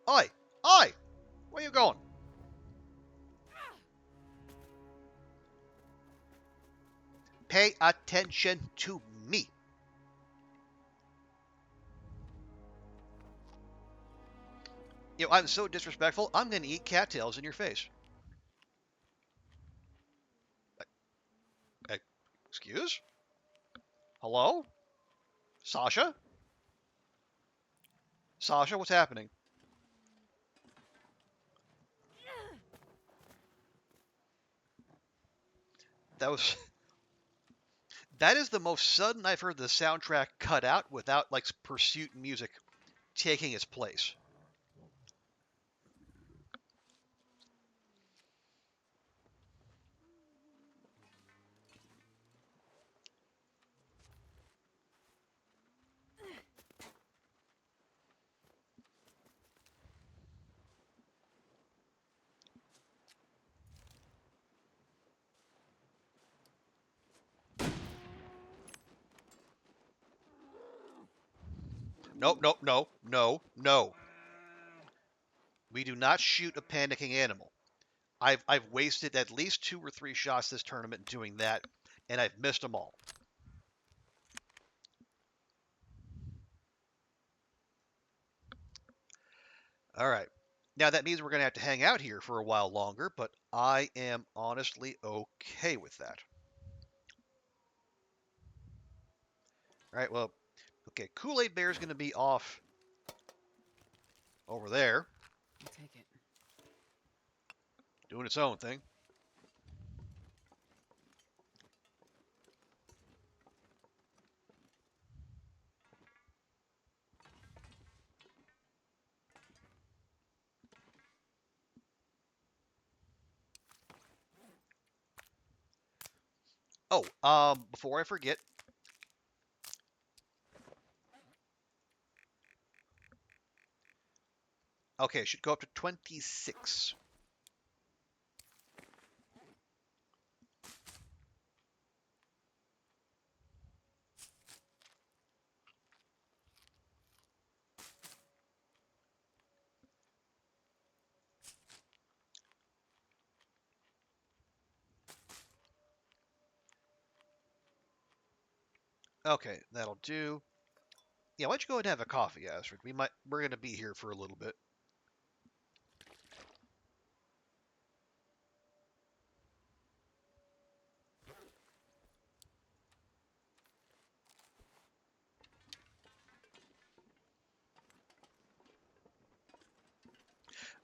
S1: Oi, oi! Where you going? Pay attention to me. I'm so disrespectful. I'm gonna eat cattails in your face. Uh, Excuse? Hello? Sasha? Sasha, what's happening? That was that is the most sudden I've heard the soundtrack cut out without like pursuit music taking its place. Nope, nope, no, no, no. We do not shoot a panicking animal. I've wasted at least 2 or 3 shots this tournament doing that, and I've missed them all. All right. Now that means we're going to have to hang out here for a while longer, but I am honestly okay with that. All right, well, okay, Kool-Aid Bear is going to be off over there,
S2: I'll take it.
S1: doing its own thing. Oh, before I forget, okay, it should go up to 26. Okay, that'll do. Yeah, why don't you go ahead and have a coffee, Astrid? We're gonna be here for a little bit.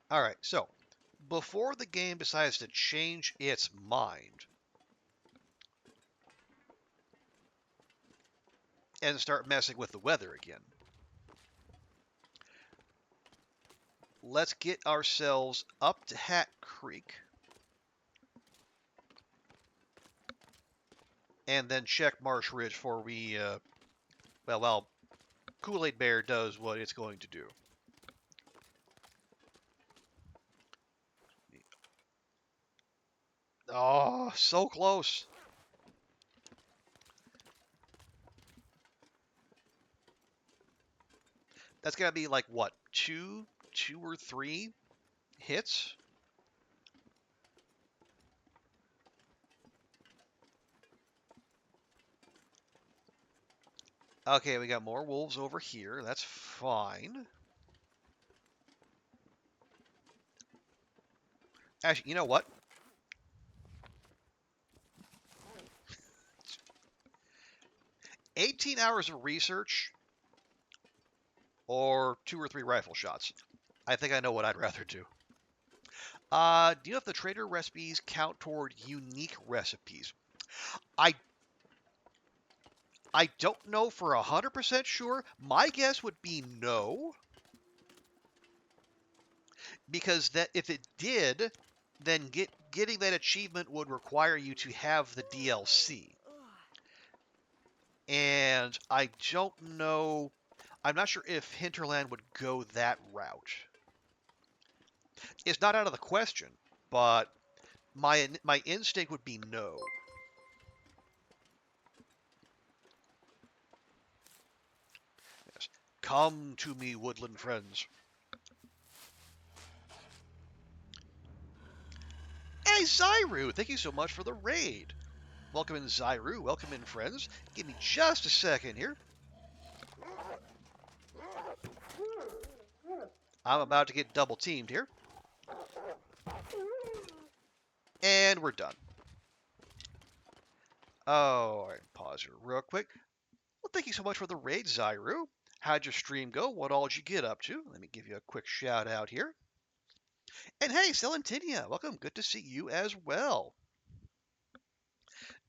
S1: All right, so before the game decides to change its mind and start messing with the weather again, let's get ourselves up to Hat Creek and then check Marsh Ridge before we, well, Kool-Aid Bear does what it's going to do. Oh, so close. That's gotta be like what, two or three hits? Okay, we got more wolves over here. That's fine. Actually, you know what? 18 hours of research or two or three rifle shots. I think I know what I'd rather do. Do you know if the trader recipes count toward unique recipes? I I don't know for 100% sure. My guess would be no, because that if it did, then getting that achievement would require you to have the DLC. And I don't know. I'm not sure if Hinterland would go that route. It's not out of the question, but my instinct would be no. Yes. Come to me, woodland friends. Hey, Zyru! Thank you so much for the raid. Welcome in, Zyru. Welcome in, friends. Give me just a second here. I'm about to get double teamed here. And we're done. Oh, all right, pause here real quick. Well, thank you so much for the raid, Zyru. How'd your stream go? What all did you get up to? Let me give you a quick shout out here. And hey, Celentinia, welcome. Good to see you as well.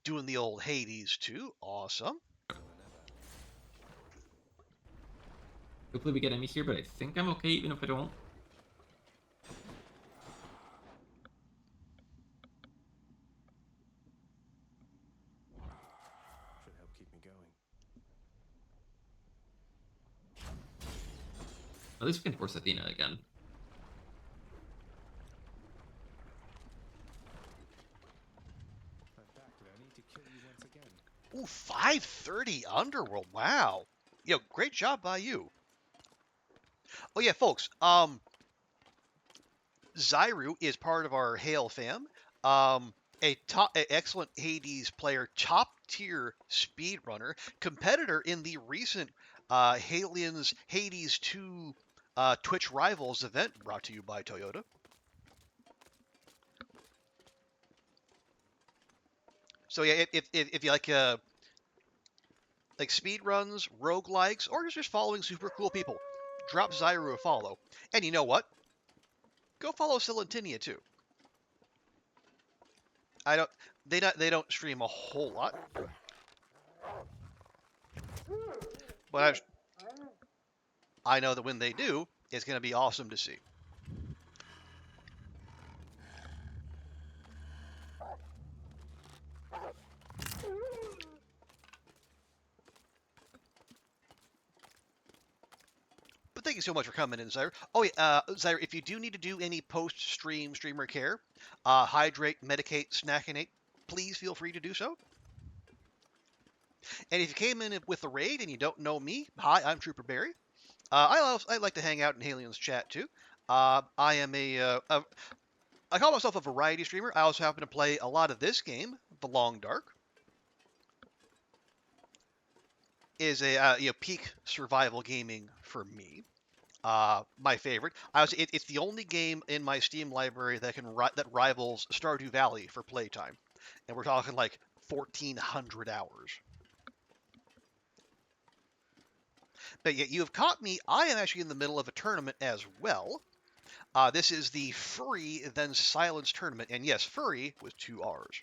S1: Doing the old Hades too. Awesome.
S3: Hopefully we get enemies here, but I think I'm okay even if I don't.
S4: Should help keep me going.
S3: At least we can force Athena again.
S4: I'm back, and I need to kill you once again.
S1: Ooh, 530 Underworld. Wow. Yo, great job by you. Oh yeah, folks. Zyru is part of our Hail fam. A excellent Hades player, top tier speedrunner, competitor in the recent Halions Hades 2 Twitch Rivals event brought to you by Toyota. So yeah, if you like speed runs, roguelikes, or just following super cool people, drop Zyru a follow. And you know what? Go follow Silentinia too. I don't they don't stream a whole lot, but I know that when they do, it's going to be awesome to see. But thank you so much for coming in, Zyre. Oh yeah, Zyre, if you do need to do any post-stream streamer care, hydrate, medicate, snackinate, please feel free to do so. And if you came in with the raid and you don't know me, hi, I'm Trooper Barry. I like to hang out in Halion's chat too. I am I call myself a variety streamer. I also happen to play a lot of this game, The Long Dark. is a peak survival gaming for me. My favorite. It's the only game in my Steam library that rivals Stardew Valley for playtime, and we're talking like 1,400 hours. But yet you have caught me. I am actually in the middle of a tournament as well. This is the Furry then Silence tournament, and yes, Furry with 2 R's.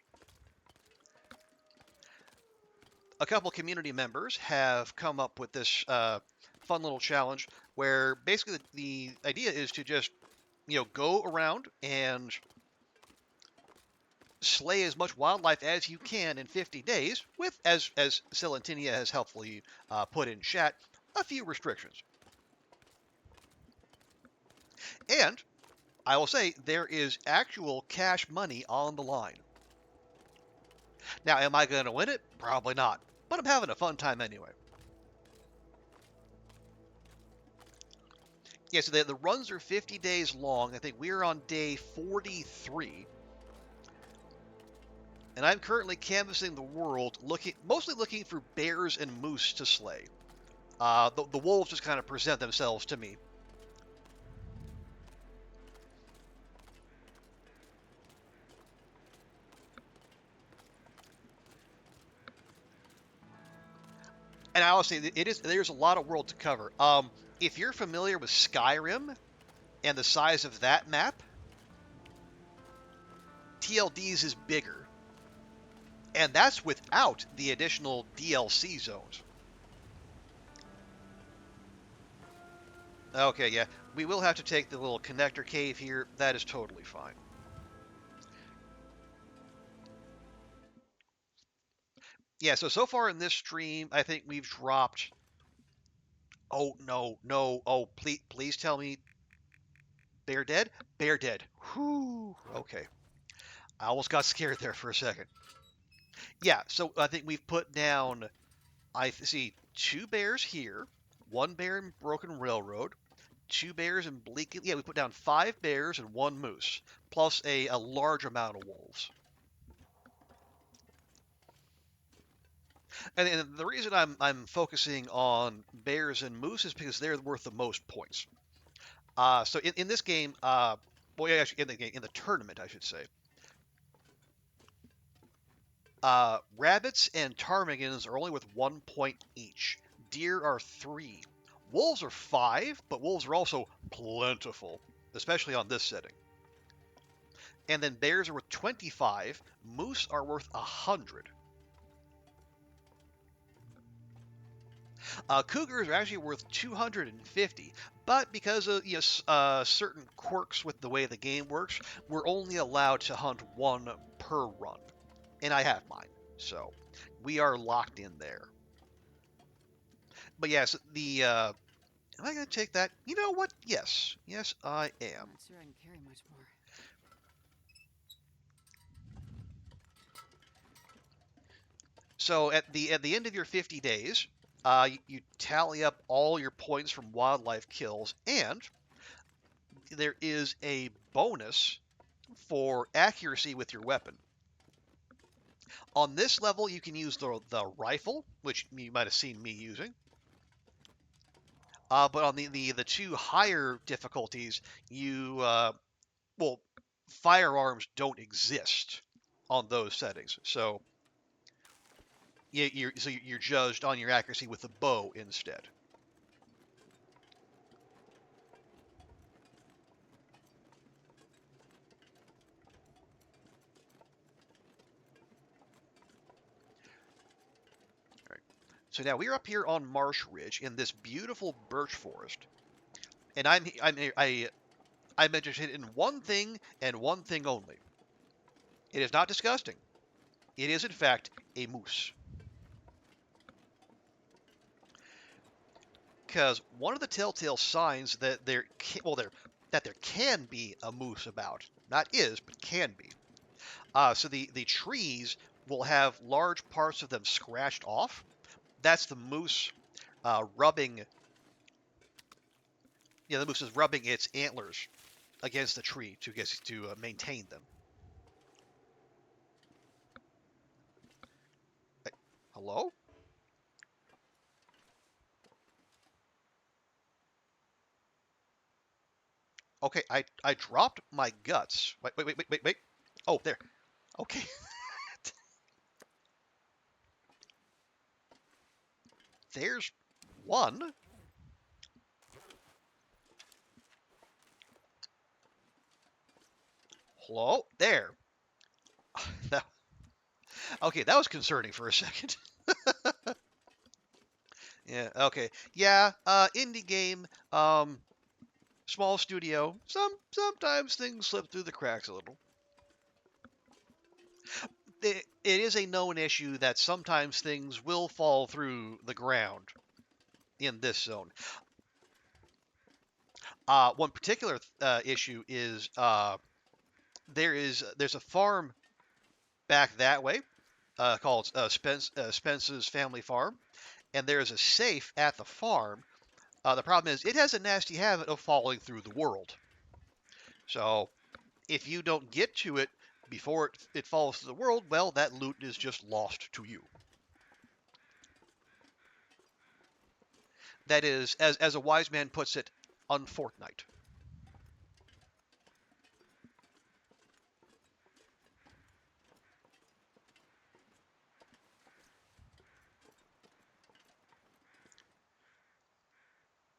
S1: A couple community members have come up with this fun little challenge where basically the idea is to just go around and slay as much wildlife as you can in 50 days with, as Silentinia has helpfully put in chat, a few restrictions. And I will say there is actual cash money on the line. Now, am I going to win it? Probably not. But I'm having a fun time anyway. Yeah, so the runs are 50 days long. I think we're on day 43. And I'm currently canvassing the world, mostly looking for bears and moose to slay. The wolves just kind of present themselves to me. And I will say there's a lot of world to cover. If you're familiar with Skyrim and the size of that map, TLD's is bigger. And that's without the additional DLC zones. Okay, yeah. We will have to take the little connector cave here. That is totally fine. Yeah, so far in this stream, I think we've dropped... Oh, no. Oh, please tell me... Bear dead? Bear dead. Whew. Okay. I almost got scared there for a second. Yeah, so I think we've put down... I see 2 bears here, 1 bear in Broken Railroad, 2 bears in Bleak... Yeah, we put down 5 bears and 1 moose, plus a large amount of wolves. And the reason I'm focusing on bears and moose is because they're worth the most points. So in this game, actually in the tournament, I should say, rabbits and ptarmigans are only worth 1 point each. Deer are 3. Wolves are 5, but wolves are also plentiful, especially on this setting. And then bears are worth 25. Moose are worth 100. Cougars are actually worth 250, but because of certain quirks with the way the game works, we're only allowed to hunt 1 per run, and I have mine, so we are locked in there. But yes, am I going to take that? You know what? Yes, I am.
S2: I'm not sure I can carry much more.
S1: So at the end of your 50 days, you tally up all your points from wildlife kills, and there is a bonus for accuracy with your weapon. On this level, you can use the rifle, which you might have seen me using. But on the 2 higher difficulties, firearms don't exist on those settings. So you're judged on your accuracy with the bow instead. So now we're up here on Marsh Ridge in this beautiful birch forest, and I'm interested in one thing and one thing only. It is not disgusting. It is in fact a moose. Because one of the telltale signs that there can be a moose about, not is, but can be. So the trees will have large parts of them scratched off. That's the moose rubbing. Yeah, the moose is rubbing its antlers against the tree to maintain them. Hello? Okay, I dropped my guts. Wait. Oh, there. Okay. There's one. Hello? There. That, okay, that was concerning for a second. Yeah, okay. Yeah, indie game, small studio. Sometimes things slip through the cracks a little. It is a known issue that sometimes things will fall through the ground in this zone. One particular issue is there's a farm back that way called Spence's Family Farm, and there is a safe at the farm. The problem is it has a nasty habit of falling through the world. So if you don't get to it before it falls to the world, well, that loot is just lost to you. That is, as a wise man puts it, unfortnite.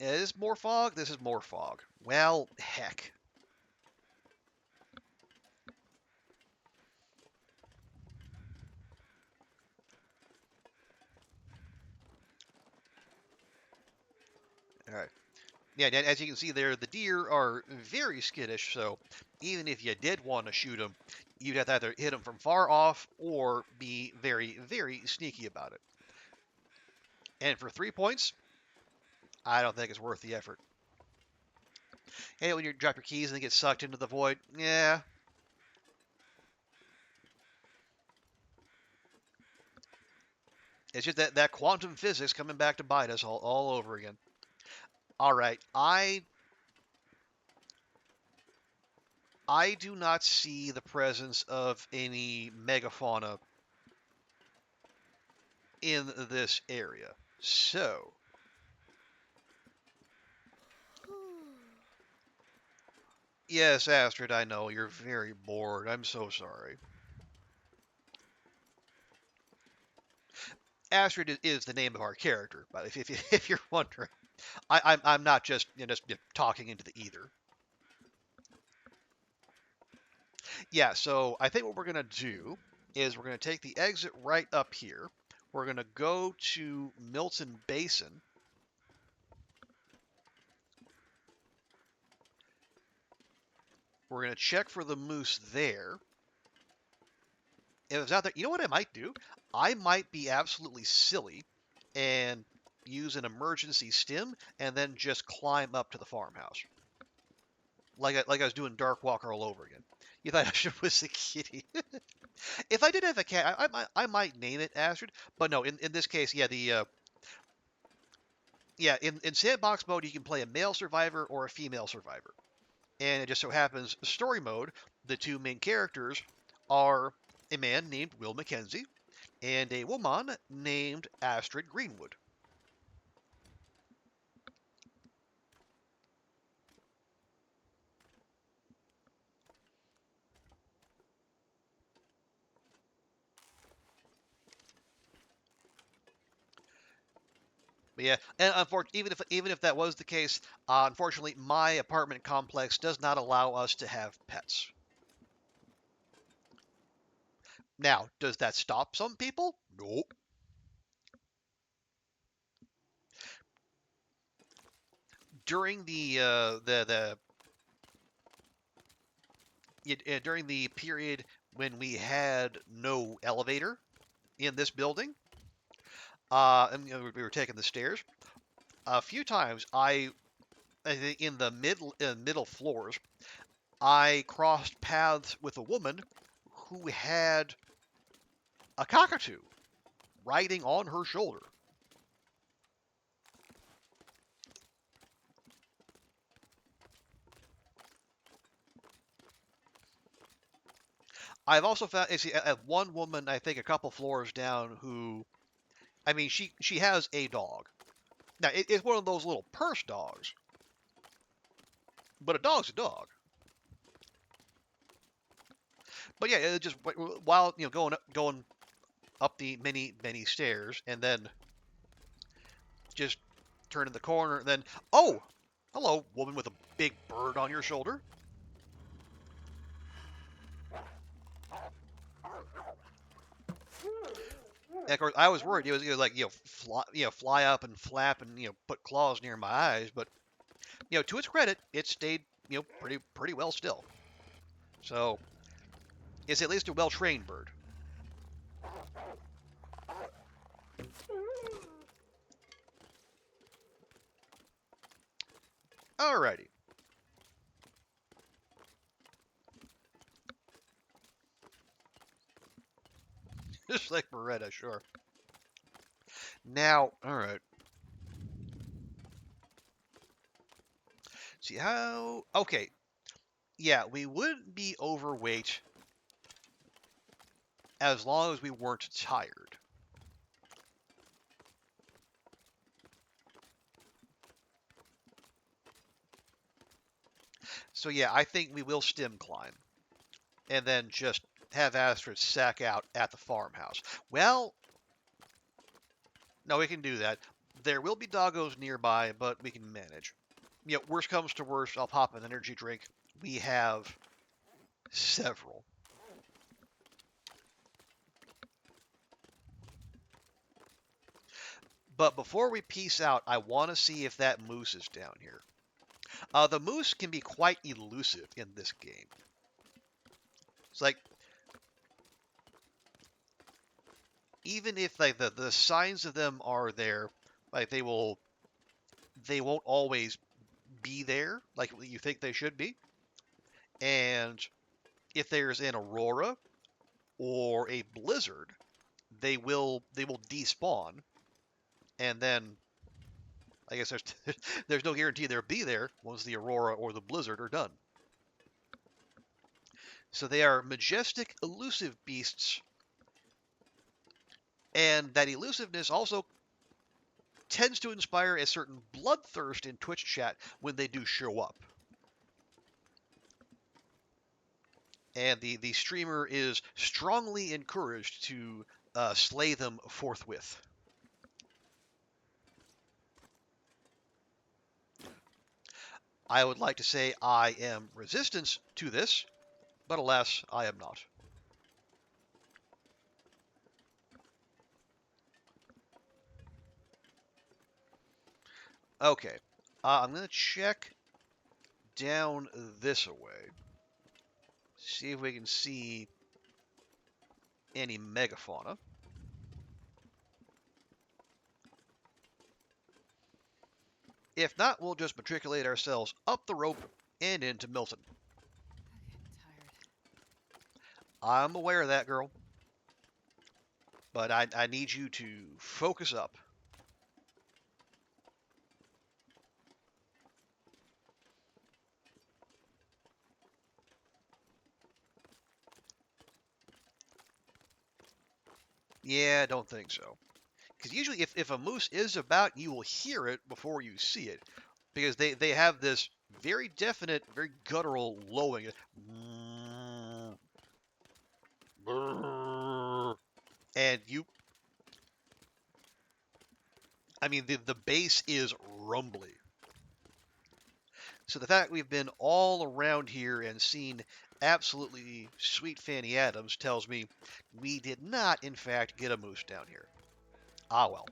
S1: Is more fog? This is more fog. Well, heck. All right. Yeah, as you can see there, the deer are very skittish, so even if you did want to shoot them, you'd have to either hit them from far off or be very, very sneaky about it. And for 3 points, I don't think it's worth the effort. Hey, when you drop your keys and they get sucked into the void, yeah. It's just that quantum physics coming back to bite us all over again. All right, I do not see the presence of any megafauna in this area. So, yes, Astrid, I know you're very bored. I'm so sorry. Astrid is the name of our character, but if you're wondering, I'm not just just talking into the ether. Yeah, so I think what we're gonna do is we're gonna take the exit right up here. We're gonna go to Milton Basin. We're gonna check for the moose there. If it's out there, you know what I might do? I might be absolutely silly and use an emergency stim and then just climb up to the farmhouse. Like I was doing Dark Walker all over again. You thought Astrid was a kitty. If I did have a cat, I might name it Astrid. But no, in this case, yeah, in sandbox mode you can play a male survivor or a female survivor. And it just so happens, story mode, the two main characters are a man named Will Mackenzie and a woman named Astrid Greenwood. But yeah, and even if that was the case, unfortunately, my apartment complex does not allow us to have pets. Now, does that stop some people? Nope. During during the period when we had no elevator in this building, and we were taking the stairs, a few times I think in the middle floors, I crossed paths with a woman who had a cockatoo riding on her shoulder. I've also found see, one woman, I think a couple floors down, who, I mean, she has a dog. Now it's one of those little purse dogs, But a dog's a dog. But yeah, it just while going up the many stairs, and then just turning the corner, and then oh, hello, woman with a big bird on your shoulder. And of course, I was worried it was like fly up and flap and put claws near my eyes, but to its credit, it stayed pretty well still. So it's at least a well trained bird. Alrighty. Just like Beretta, sure. Now, alright. See how... Okay. Yeah, we wouldn't be overweight as long as we weren't tired. So yeah, I think we will stim climb. And then just have Astrid sack out at the farmhouse. Well, no, we can do that. There will be doggos nearby, but we can manage. Worst comes to worst, I'll pop an energy drink. We have several. But before we peace out, I want to see if that moose is down here. The moose can be quite elusive in this game. It's like, even if like the signs of them are there, like they won't always be there like you think they should be. And if there's an aurora or a blizzard, they will despawn, and then I guess there's no guarantee they'll be there once the aurora or the blizzard are done. So they are majestic, elusive beasts, and that elusiveness also tends to inspire a certain bloodthirst in Twitch chat when they do show up. And the streamer is strongly encouraged to slay them forthwith. I would like to say I am resistance to this, but alas, I am not. Okay, I'm going to check down this way. See if we can see any megafauna. If not, we'll just matriculate ourselves up the rope and into Milton.
S2: I'm getting tired.
S1: I'm aware of that, girl. But I need you to focus up. Yeah, I don't think so. Because usually if a moose is about, you will hear it before you see it. Because they have this very definite, very guttural lowing. And I mean, the bass is rumbly. So the fact we've been all around here and seen absolutely sweet Fanny Adams tells me we did not, in fact, get a moose down here. Ah, well.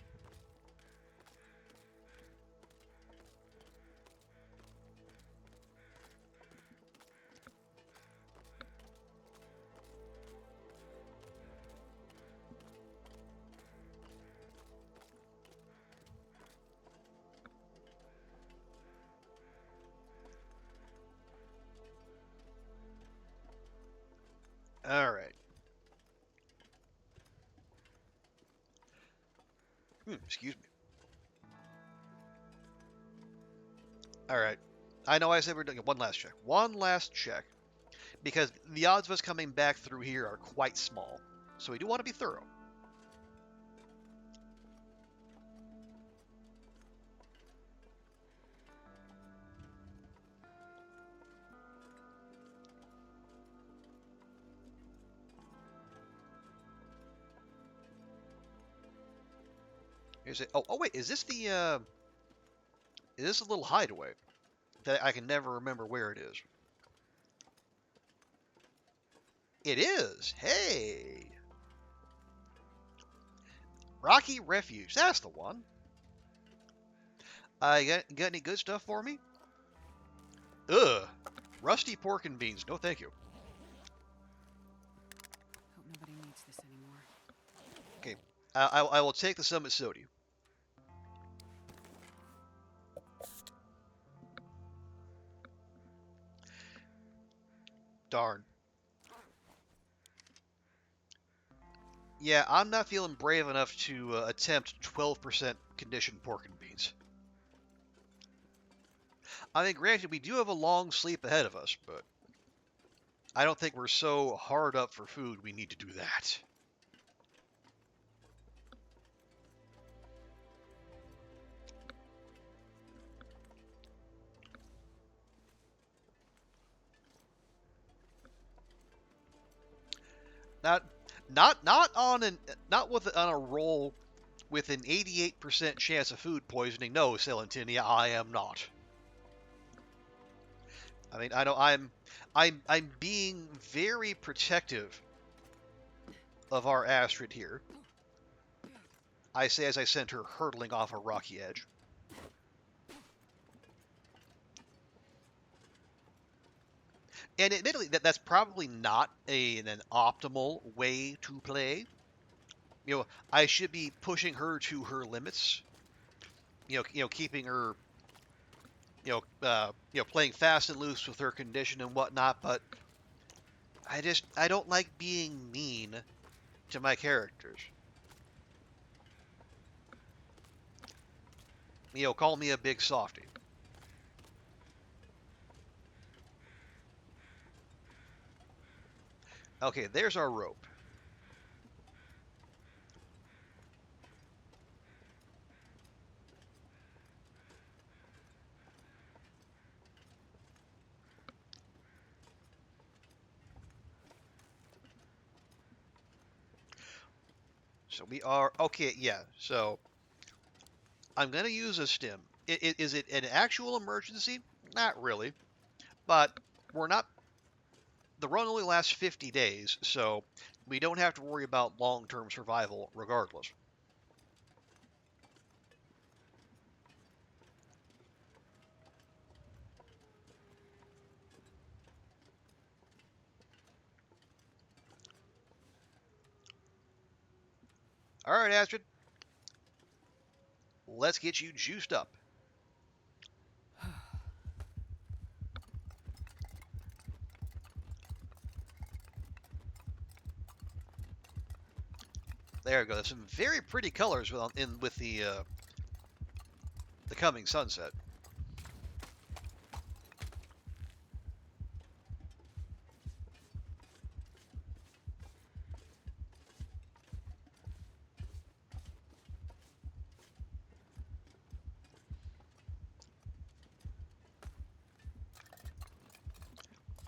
S1: All right. Excuse me. All right. I know I said we're doing one last check. One last check. Because the odds of us coming back through here are quite small. So we do want to be thorough. Is it? Oh wait, is this the? Is this a little hideaway that I can never remember where it is? It is. Hey, Rocky Refuge. That's the one. Got any good stuff for me? Ugh. Rusty pork and beans. No, thank you.
S2: Hope nobody needs this anymore.
S1: Okay. I will take the Summit Sody. Darn. Yeah, I'm not feeling brave enough to attempt 12% conditioned pork and beans. I mean, granted, we do have a long sleep ahead of us, but I don't think we're so hard up for food we need to do that. Not, not on an, not with on a roll with an 88% chance of food poisoning. No, Celentinia, I am not. I mean, I know I'm being very protective of our Astrid here. I say as I sent her hurtling off a rocky edge. And admittedly, that's probably not an optimal way to play. You know, I should be pushing her to her limits. Keeping her, playing fast and loose with her condition and whatnot. But I don't like being mean to my characters. Call me a big softy. Okay, there's our rope. So we are, okay, yeah, so I'm going to use a stim. Is it an actual emergency? Not really, but we're not, the run only lasts 50 days, so we don't have to worry about long-term survival regardless. All right, Astrid, let's get you juiced up. There we go. There's some very pretty colors with the coming sunset.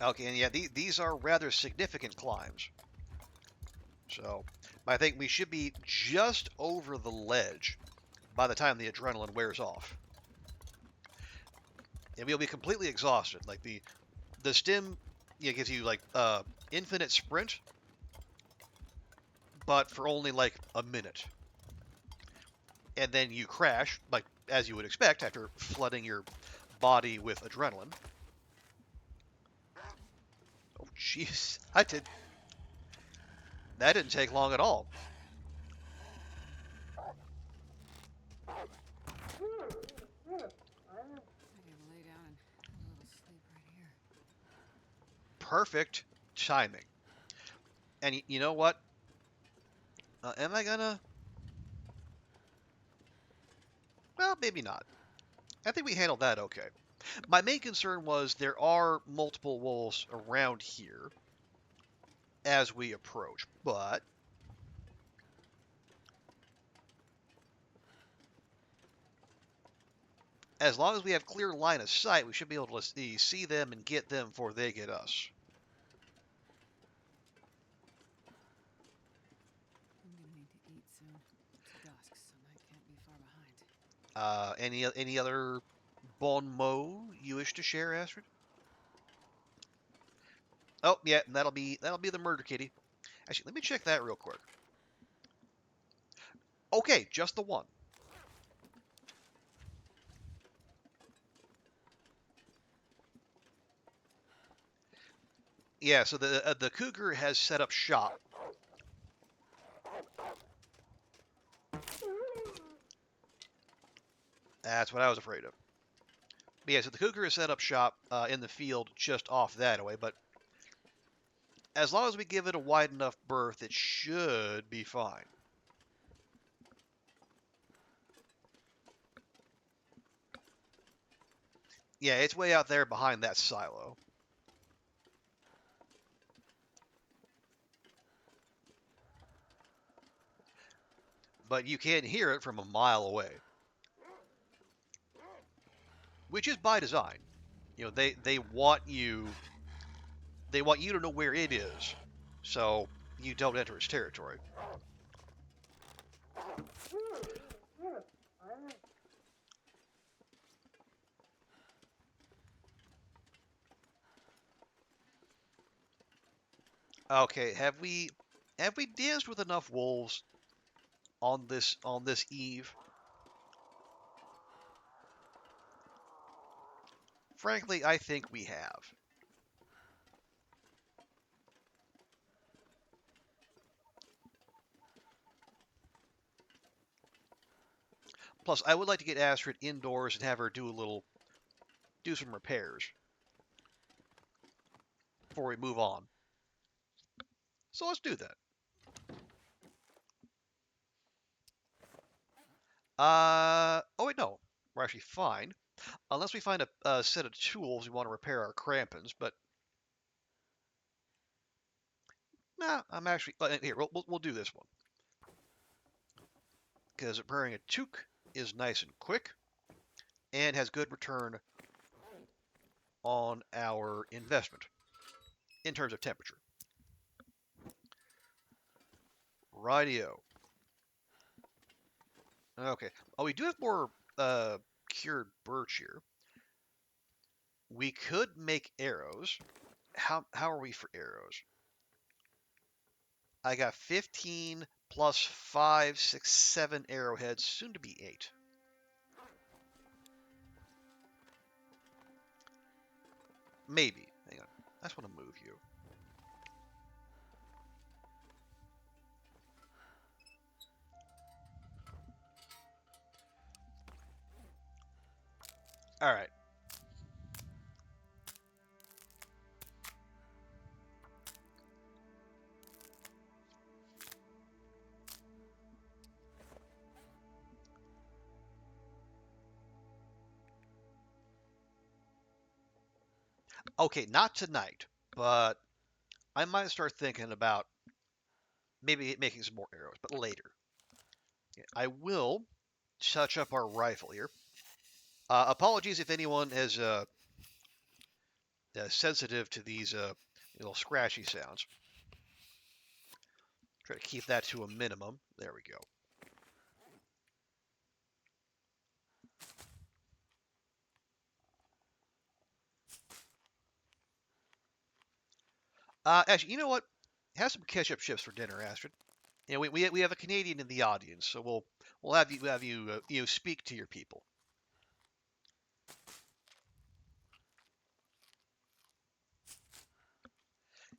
S1: Okay, and yeah, these are rather significant climbs. So I think we should be just over the ledge by the time the adrenaline wears off. And we'll be completely exhausted. Like the stim gives you like infinite sprint, but for only like a minute. And then you crash, like as you would expect after flooding your body with adrenaline. Oh jeez, that didn't take long at all.
S2: Maybe we'll lay down and have a little sleep right here.
S1: Perfect timing. And you know what? Am I gonna? Well, maybe not. I think we handled that okay. My main concern was there are multiple wolves around here as we approach, but as long as we have clear line of sight, we should be able to see them and get them before they get us.
S2: I'm gonna need to eat soon. It's dusk, so night can't be far
S1: Any other bon mot you wish to share, Astrid? Oh, yeah, and that'll be the murder kitty. Actually, let me check that real quick. Okay, just the one. Yeah, so the cougar has set up shop. That's what I was afraid of. But yeah, so the cougar has set up shop in the field just off that way. But as long as we give it a wide enough berth, it should be fine. Yeah, it's way out there behind that silo. But you can hear it from a mile away, which is by design. You know, they want you to know where it is, so you don't enter its territory. Okay, have we danced with enough wolves on this eve? Frankly, I think we have. Plus, I would like to get Astrid indoors and have her do some repairs before we move on. So let's do that. Oh wait, no, we're actually fine, unless we find a set of tools we want to repair our crampons. But nah, I'm actually here. We'll do this one because repairing a toque is nice and quick and has good return on our investment in terms of temperature. Rightio. Okay. Oh, we do have more cured birch here. We could make arrows. How are we for arrows? I got 15 plus 5, 6, 7 arrowheads, soon to be 8. Maybe. Hang on. I just want to move you. All right. Okay, not tonight, but I might start thinking about maybe making some more arrows, but later. I will touch up our rifle here. Apologies if anyone is sensitive to these little scratchy sounds. Try to keep that to a minimum. There we go. Actually, you know what? Have some ketchup chips for dinner, Astrid. You know, we have a Canadian in the audience, so we'll have you speak to your people.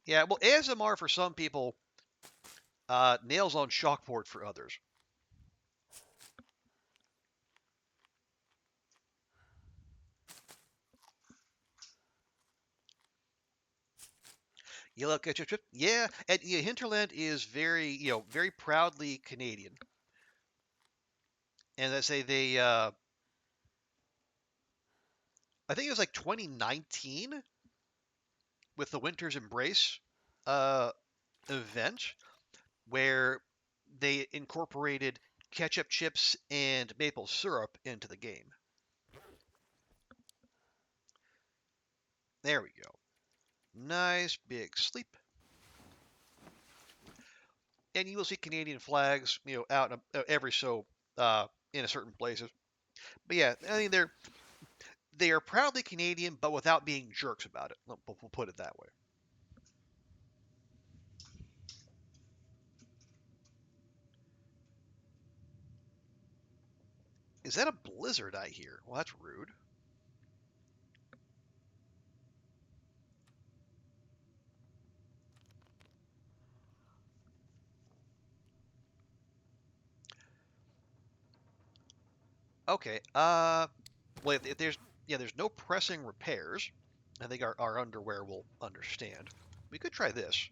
S1: Yeah, well, ASMR for some people, nails on chalkboard for others. You love ketchup chip? Yeah, and yeah, Hinterland is very proudly Canadian. And they say I think it was like 2019 with the Winter's Embrace uh, event where they incorporated ketchup chips and maple syrup into the game. There we go. Nice big sleep. And you will see Canadian flags, out every so in a certain places. But yeah, I mean they are proudly Canadian, but without being jerks about it. We'll put it that way. Is that a blizzard I hear? Well, that's rude. Okay. Well, if there's no pressing repairs. I think our underwear will understand. We could try this.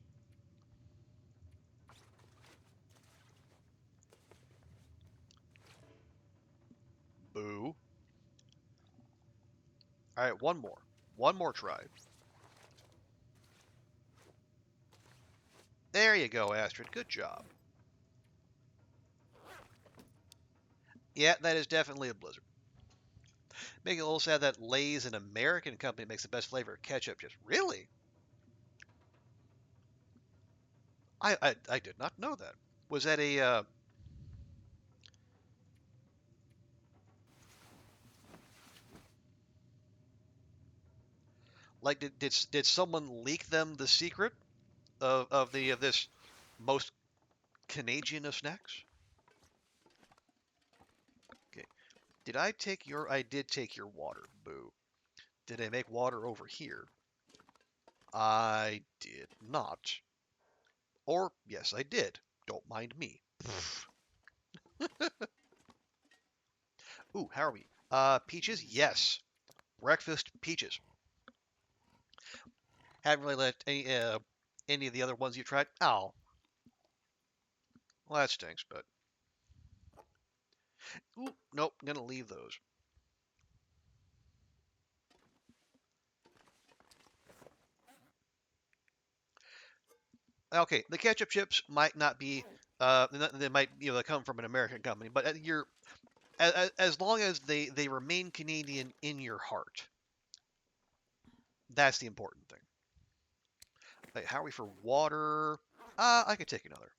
S1: Boo. All right, one more. One more try. There you go, Astrid. Good job. Yeah, that is definitely a blizzard. Making it a little sad that Lay's, an American company, makes the best flavor of ketchup chips. Really? I did not know that. Was that a like did someone leak them the secret of this most Canadian of snacks? Okay. Did I take your? I did take your water. Boo. Did I make water over here? I did not. Or yes, I did. Don't mind me. Ooh, how are we? Peaches? Yes. Breakfast peaches. Haven't really let any of the other ones you tried. Oh, well that stinks. But ooh, nope, I'm gonna leave those. Okay, the ketchup chips might not be. They might they come from an American company, but you're as long as they remain Canadian in your heart, that's the important thing. Wait, how are we for water? I could take another.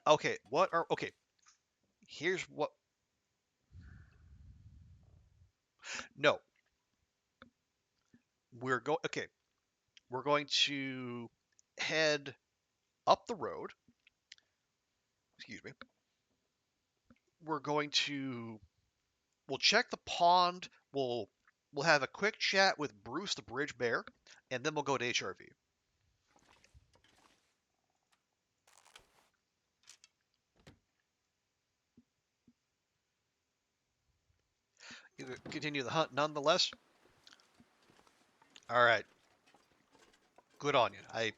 S1: Okay, what are okay? Here's what. No, we're going. Okay, we're going to head up the road. Excuse me. We're going to. We'll check the pond. We'll have a quick chat with Bruce the Bridge Bear, and then we'll go to HRV. You continue the hunt nonetheless. All right, good on you.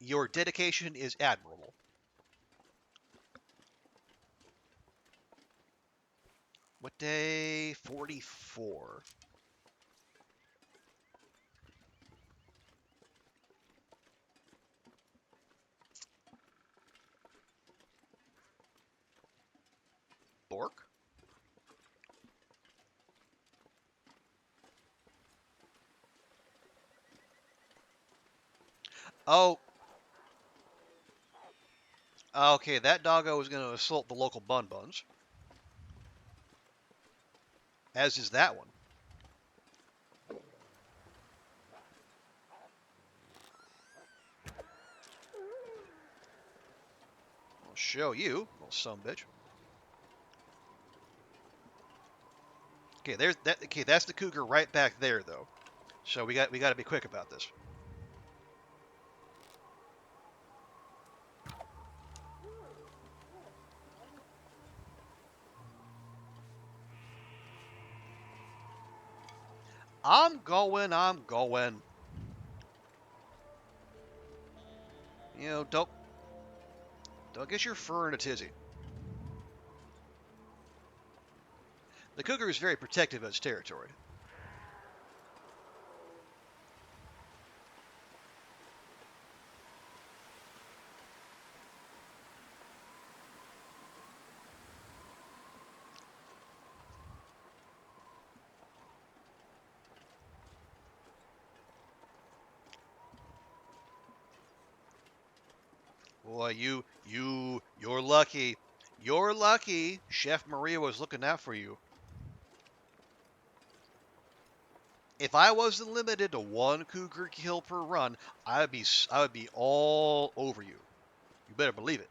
S1: Your dedication is admirable. What day? 44. Bork? Oh, okay. That doggo is going to assault the local bun buns, as is that one. I'll show you, little son bitch. Okay, there's that. Okay, that's the cougar right back there, though. So we got to be quick about this. I'm going. I'm going. Don't get your fur in a tizzy. The cougar is very protective of its territory. Boy, you're lucky. You're lucky. Chef Maria was looking out for you. If I wasn't limited to one cougar kill per run, I would be all over you. You better believe it.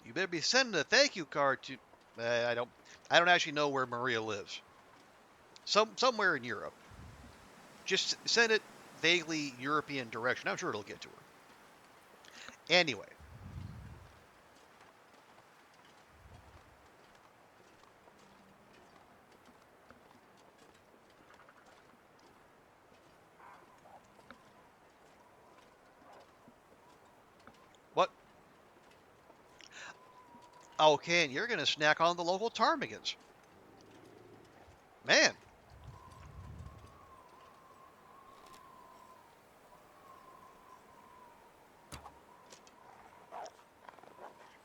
S1: You better be sending a thank you card to. I don't actually know where Maria lives. Somewhere in Europe. Just send it vaguely European direction. I'm sure it'll get to her. Anyway, what? Okay, and you're gonna snack on the local ptarmigans, man.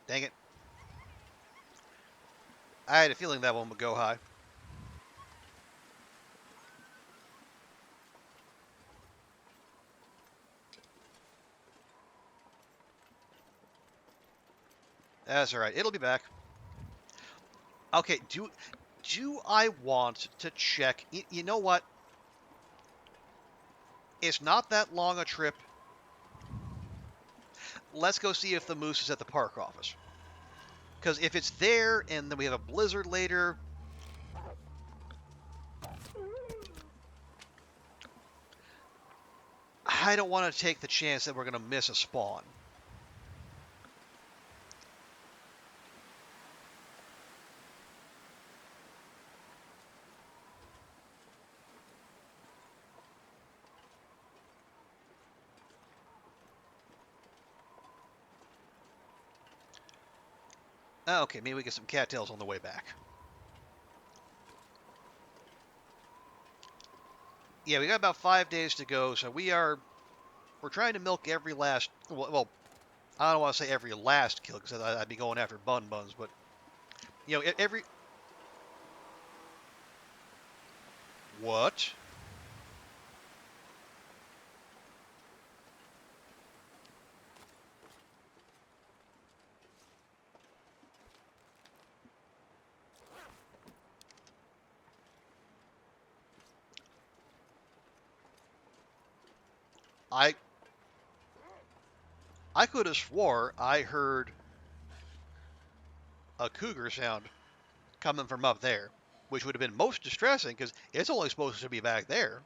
S1: Dang it! I had a feeling that one would go high. That's all right. It'll be back. Okay. Do I want to check? You know what? It's not that long a trip. Let's go see if the moose is at the park office. Because if it's there and then we have a blizzard later, I don't want to take the chance that we're going to miss a spawn. Okay, maybe we get some cattails on the way back. Yeah, we got about 5 days to go, so we're trying to milk every last. Well, I don't want to say every last kill because I'd be going after buns, but every what? I I could have swore I heard a cougar sound coming from up there, which would have been most distressing because it's only supposed to be back there.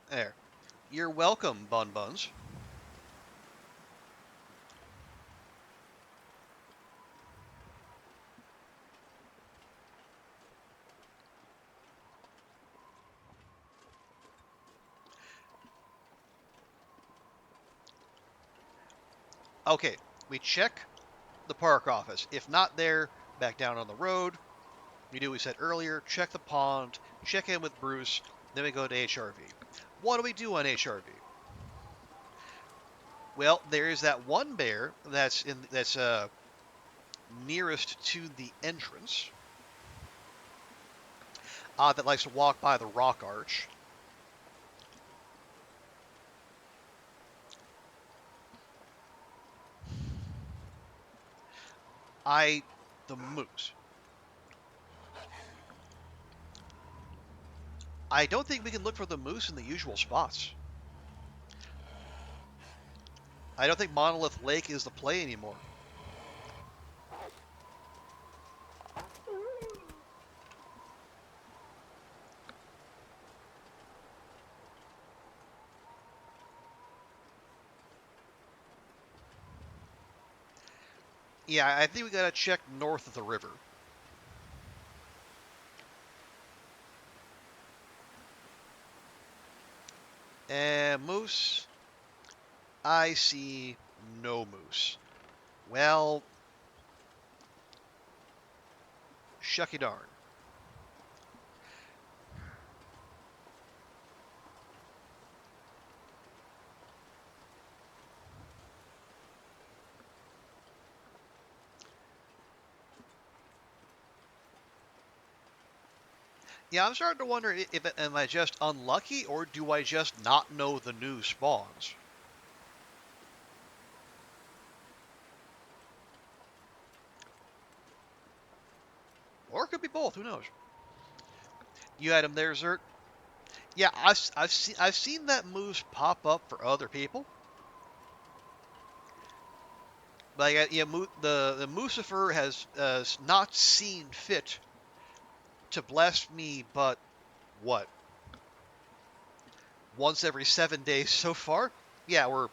S1: There. You're welcome, buns. Okay, we check the park office. If not there, back down on the road. We do what we said earlier, check the pond, check in with Bruce, then we go to HRV. What do we do on HRV? Well, there is that one bear that's nearest to the entrance that likes to walk by the rock arch. The moose. I don't think we can look for the moose in the usual spots. I don't think Monolith Lake is the play anymore. Yeah, I think we gotta check north of the river. And moose. I see no moose. Well, shucky darn. Yeah, I'm starting to wonder if am I just unlucky or do I just not know the new spawns? Or it could be both. Who knows? You had him there, Zert. Yeah, I've seen that moose pop up for other people. Like yeah, the Lucifer has not seen fit to bless me, but what, once every 7 days so far? Yeah,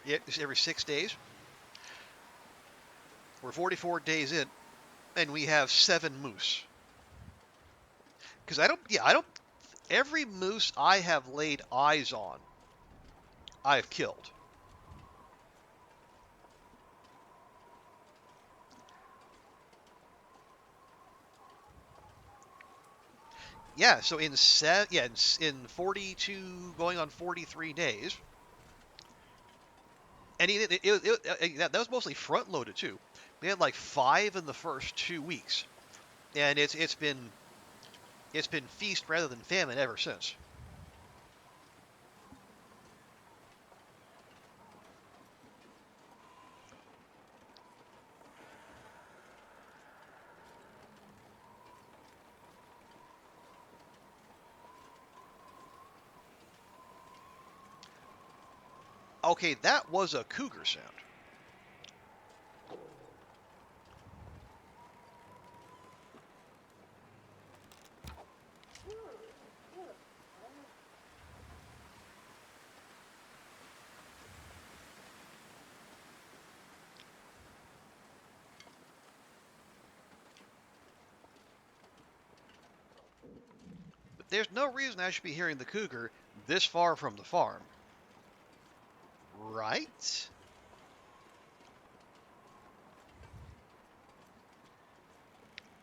S1: yeah, every 6 days. We're 44 days in, and we have 7 moose. Because I don't. Every moose I have laid eyes on, I have killed. Yeah, so in 42 going on 43 days, and that was mostly front loaded too. We had like 5 in the first 2 weeks, and it's been feast rather than famine ever since. Okay, that was a cougar sound. But there's no reason I should be hearing the cougar this far from the farm, right?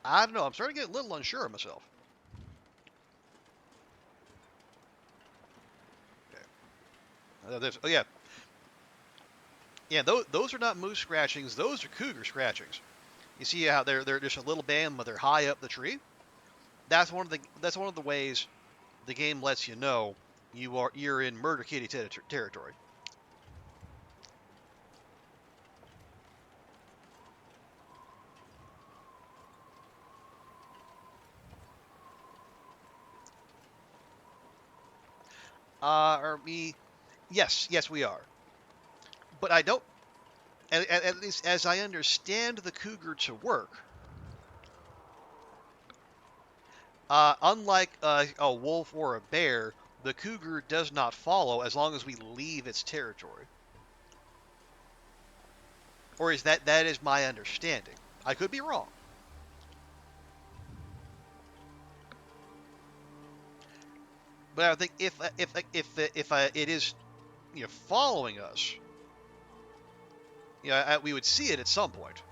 S1: I don't know. I'm starting to get a little unsure of myself. Okay. Oh yeah, yeah. Those are not moose scratchings. Those are cougar scratchings. You see how they're just a little band, but they're high up the tree. That's one of the ways the game lets you know you're in murder kitty territory. Are we? Yes, yes, we are. But I don't. At least as I understand the cougar to work, unlike a wolf or a bear, the cougar does not follow as long as we leave its territory. Or is that is my understanding? I could be wrong. But I think if it is following us, we would see it at some point.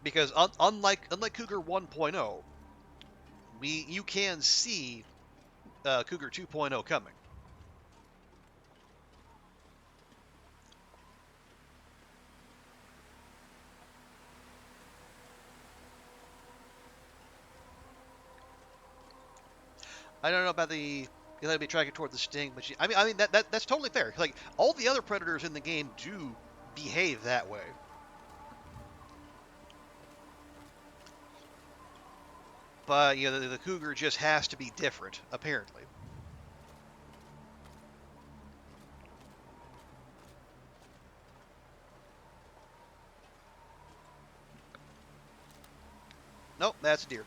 S1: Because unlike Cougar 1.0, you can see Cougar 2.0 coming. I don't know about the you'll have to be tracking toward the sting, but I mean that's totally fair. Like all the other predators in the game do behave that way. But the cougar just has to be different, apparently. Nope, that's a deer.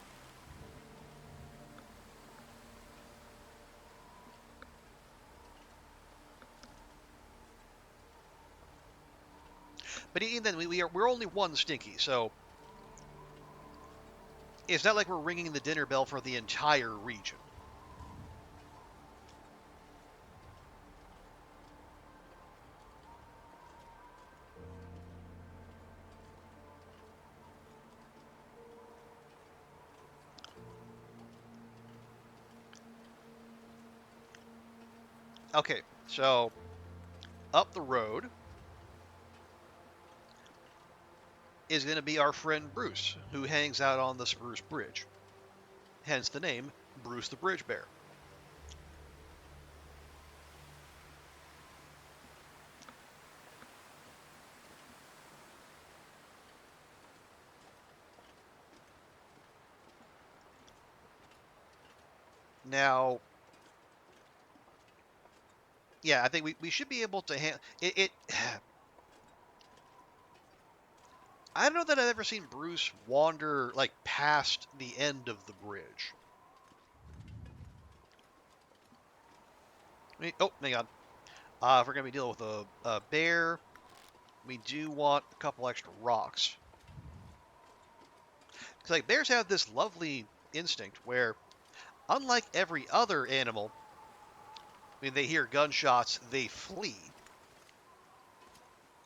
S1: But even then, we're only one stinky, so it's not like we're ringing the dinner bell for the entire region. Okay, so up the road is going to be our friend Bruce, who hangs out on the Spruce Bridge. Hence the name Bruce the Bridge Bear. Now, yeah, I think we should be able to it. I don't know that I've ever seen Bruce wander like past the end of the bridge. Oh, hang on. If we're gonna be dealing with a bear, we do want a couple extra rocks. Because like bears have this lovely instinct where, unlike every other animal, when they hear gunshots, they flee.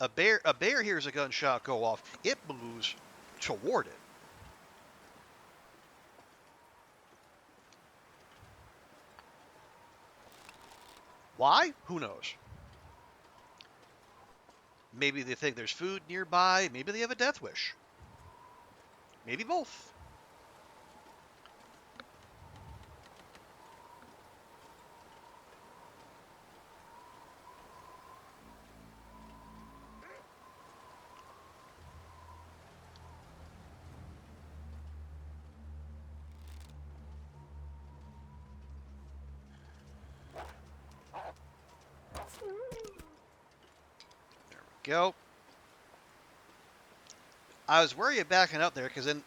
S1: A bear hears a gunshot go off, it moves toward it. Why? Who knows? Maybe they think there's food nearby. Maybe they have a death wish. Maybe both. Go. I was worried of backing up there because then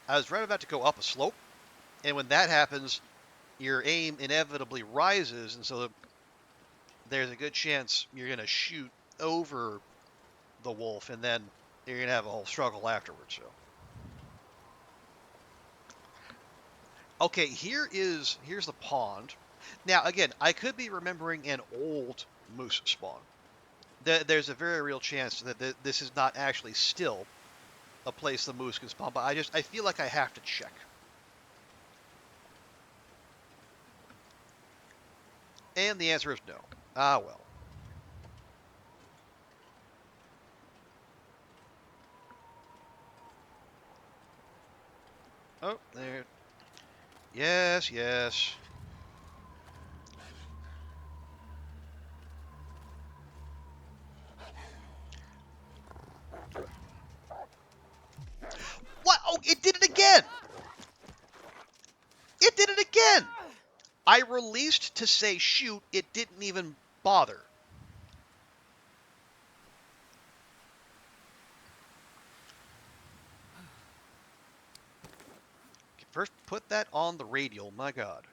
S1: I was right about to go up a slope, and when that happens, your aim inevitably rises, and so there's a good chance you're going to shoot over the wolf, and then you're going to have a whole struggle afterwards. So, okay, here's the pond. Now, again, I could be remembering an old moose spawn. There's a very real chance that this is not actually still a place the moose can spawn, but I feel like I have to check. And the answer is no. Ah, well. Oh, there. Yes, yes. What? Oh, it did it again! It did it again! I released to say shoot, it didn't even bother. First, put that on the radial, my god.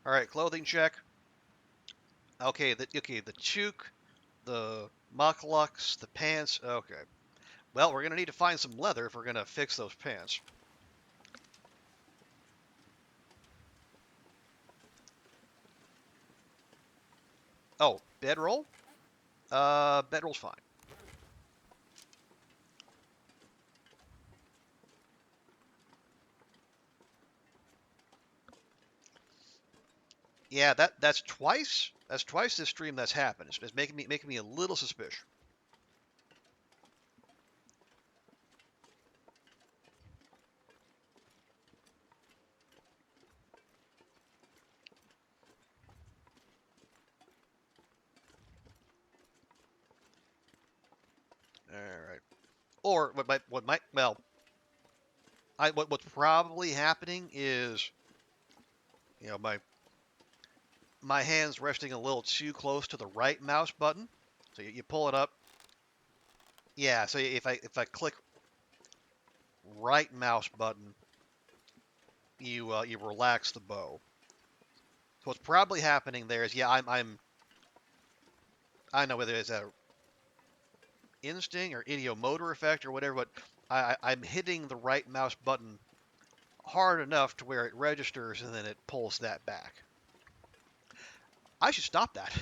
S1: Alright, clothing check. Okay, the toque, the mucklucks, the pants. Okay. Well, we're gonna need to find some leather if we're gonna fix those pants. Oh, bedroll? Bedroll's fine. Yeah, that's twice. That's twice this stream that's happened. It's making me a little suspicious. All right. Or what might well, what's probably happening is, my hand's resting a little too close to the right mouse button. So you pull it up. Yeah. So if I click right mouse button, you relax the bow. So what's probably happening there is, yeah, I don't know whether it's a instinct or idiomotor effect or whatever, but I'm hitting the right mouse button hard enough to where it registers and then it pulls that back. I should stop that.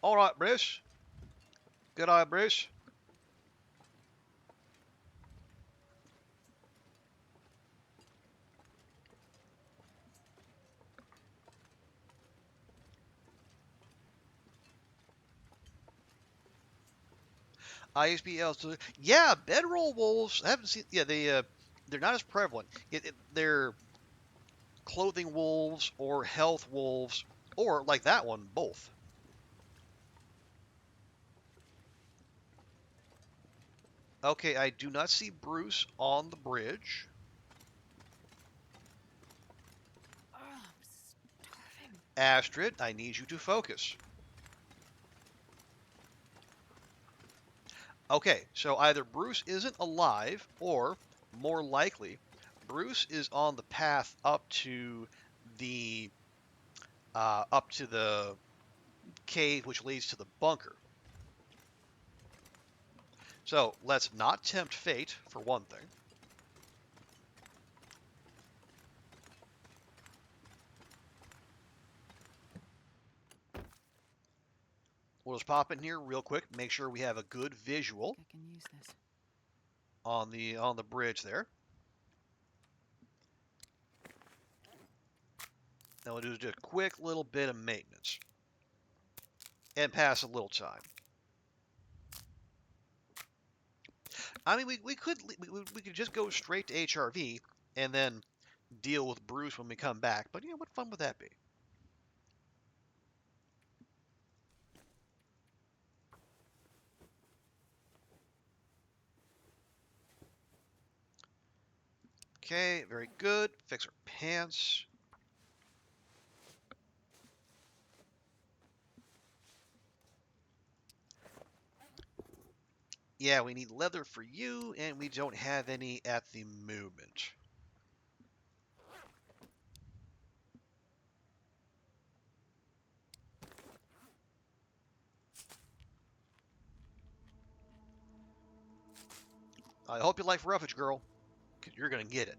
S1: All right, Bruce. Good eye, Bruce. ISBL. So, yeah, bedroll wolves. I haven't seen. Yeah, they're not as prevalent. They're clothing wolves or health wolves or like that one, both. Okay, I do not see Bruce on the bridge.
S2: Oh, I'm starving.
S1: Astrid, I need you to focus. Okay, so either Bruce isn't alive or, more likely, Bruce is on the path the up to the cave which leads to the bunker. So let's not tempt fate, for one thing. We'll just pop in here real quick, make sure we have a good visual
S2: I can use this.
S1: on the bridge there. Then we'll do just a quick little bit of maintenance and pass a little time. I mean, we could just go straight to HRV and then deal with Bruce when we come back. But you know, what fun would that be? Okay, very good. Fix our pants. Yeah, we need leather for you, and we don't have any at the moment. I hope you like roughage, girl, because you're going to get it.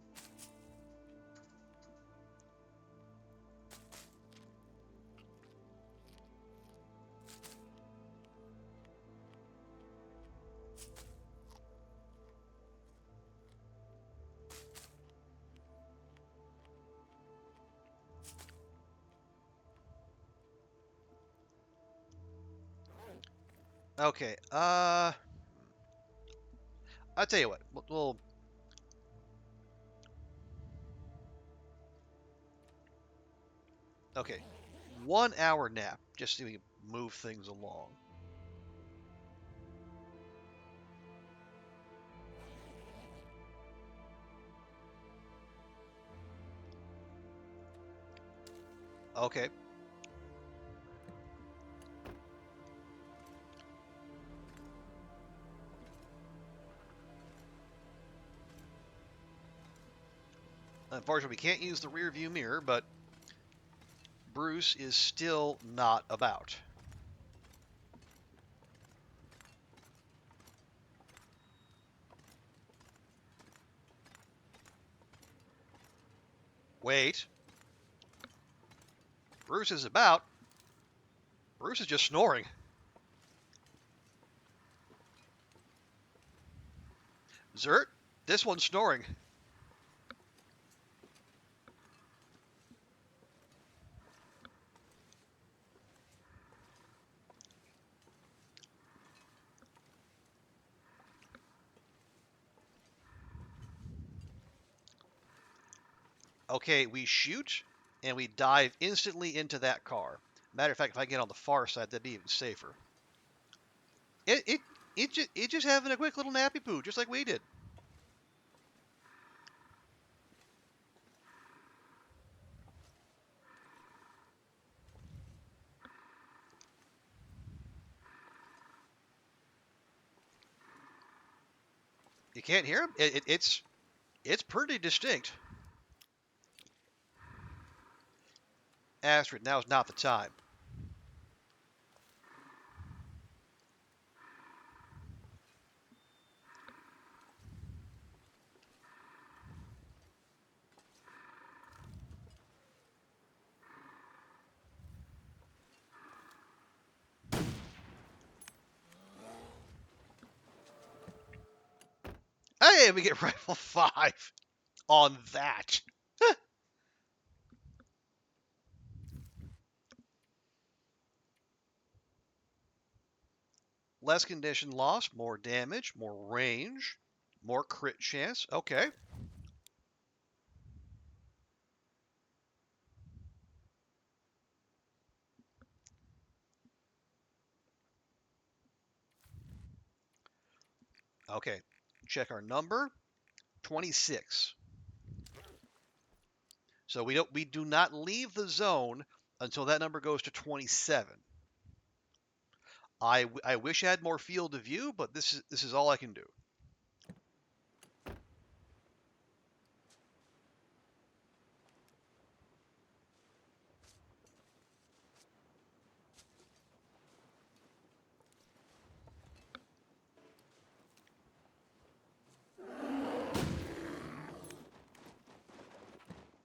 S1: Okay, I'll tell you what. Okay, 1 hour nap, just so we can move things along. Okay. Unfortunately, we can't use the rear view mirror, but Bruce is still not about. Wait. Bruce is about. Bruce is just snoring. Zert, this one's snoring. Okay, we shoot and we dive instantly into that car. Matter of fact, if I get on the far side, that'd be even safer. It just having a quick little nappy poo, just like we did. You can't hear him. It's pretty distinct. Astrid, now's not the time. And we get rifle 5 on that. Less condition loss, more damage, more range, more crit chance. Okay. Okay. Check our number. 26. So we do not leave the zone until that number goes to 27. I wish I had more field of view, but this is all I can do.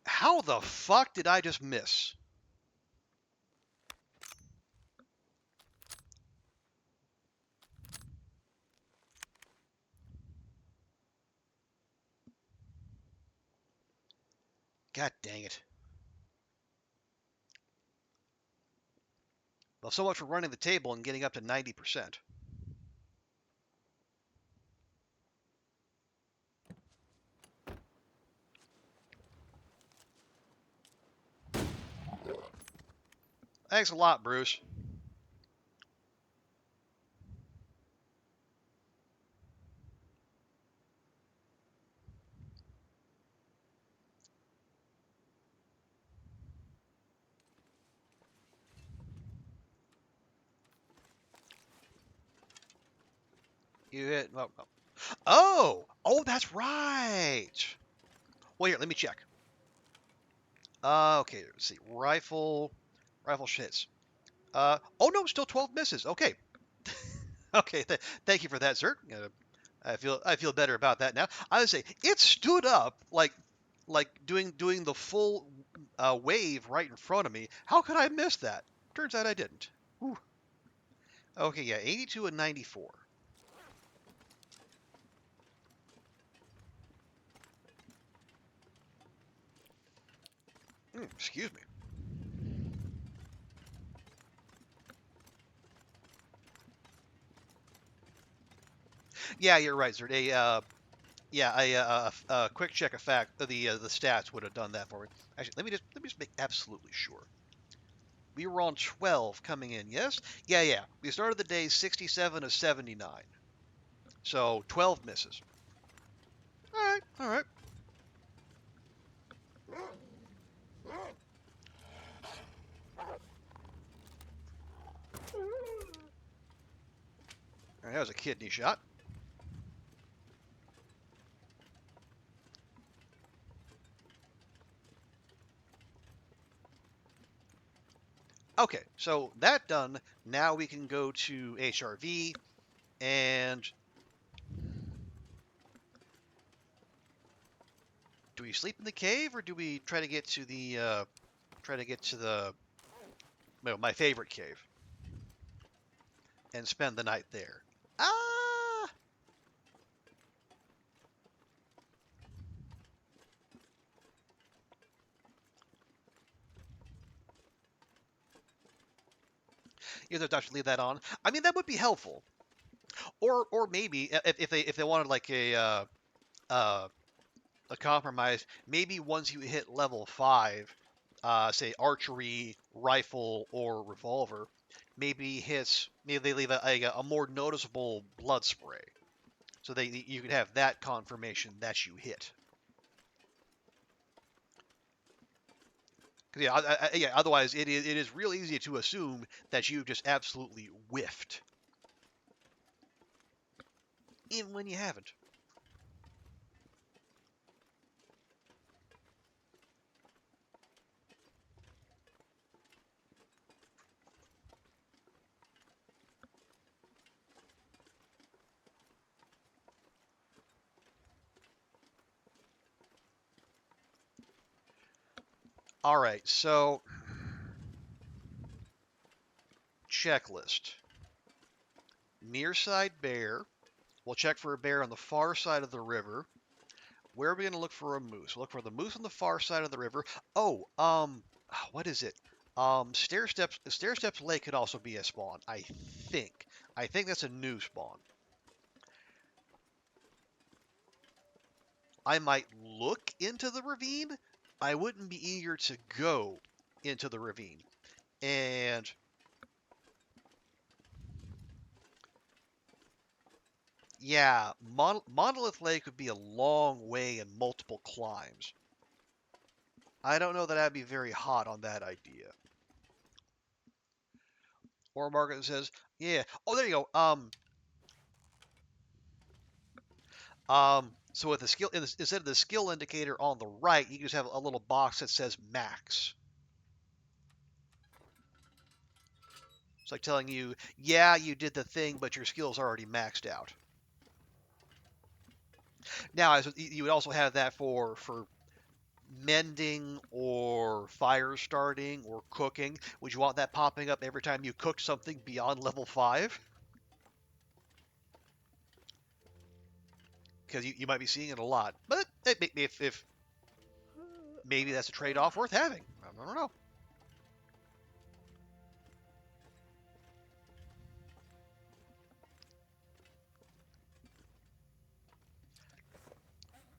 S1: How the fuck did I just miss? God dang it. Well, so much for running the table and getting up to 90%. Thanks a lot, Bruce. You hit. Oh, that's right. Well, here, let me check. Okay, let's see. Rifle hits. Oh no, still 12 misses. Okay. Okay, thank you for that, sir. I feel better about that now. I would say it stood up like doing the full wave right in front of me. How could I miss that? Turns out I didn't. Whew. Okay, yeah, 82 and 94. Excuse me. Yeah, you're right, sir. Yeah, a quick check of fact, the stats would have done that for me. Actually, let me just make absolutely sure. We were on 12 coming in, yes? Yeah. We started the day 67 of 79. So 12 misses. All right. All right, that was a kidney shot. Okay, so that done. Now we can go to HRV and do we sleep in the cave or do we try to get to the well, my favorite cave and spend the night there? Ah, you have to actually leave that on. I mean, that would be helpful. Or maybe if they wanted like uh, a compromise, maybe once you hit level 5, say archery, rifle, or revolver, maybe they leave a more noticeable blood spray, so you can have that confirmation that you hit. 'Cause, yeah, yeah. Otherwise, it is real easy to assume that you just absolutely whiffed, even when you haven't. All right, so checklist: near side bear, We'll check for a bear on the far side of the river. Where are we going to look for a moose? We'll look for the moose on the far side of the river. Oh, what is it? Stair Steps Lake could also be a spawn. Think. I think that's a new spawn. I might look into the ravine. I wouldn't be eager to go into the ravine. And yeah, Monolith Lake would be a long way and multiple climbs. I don't know that I'd be very hot on that idea. Or Margaret says, yeah. Oh, there you go. So with the skill instead of the skill indicator on the right, you just have a little box that says max. It's like telling you, yeah, you did the thing, but your skill's already maxed out. Now, you would also have that for mending or fire starting or cooking. Would you want that popping up every time you cooked something beyond level 5? Because you might be seeing it a lot. But if maybe that's a trade-off worth having. I don't know.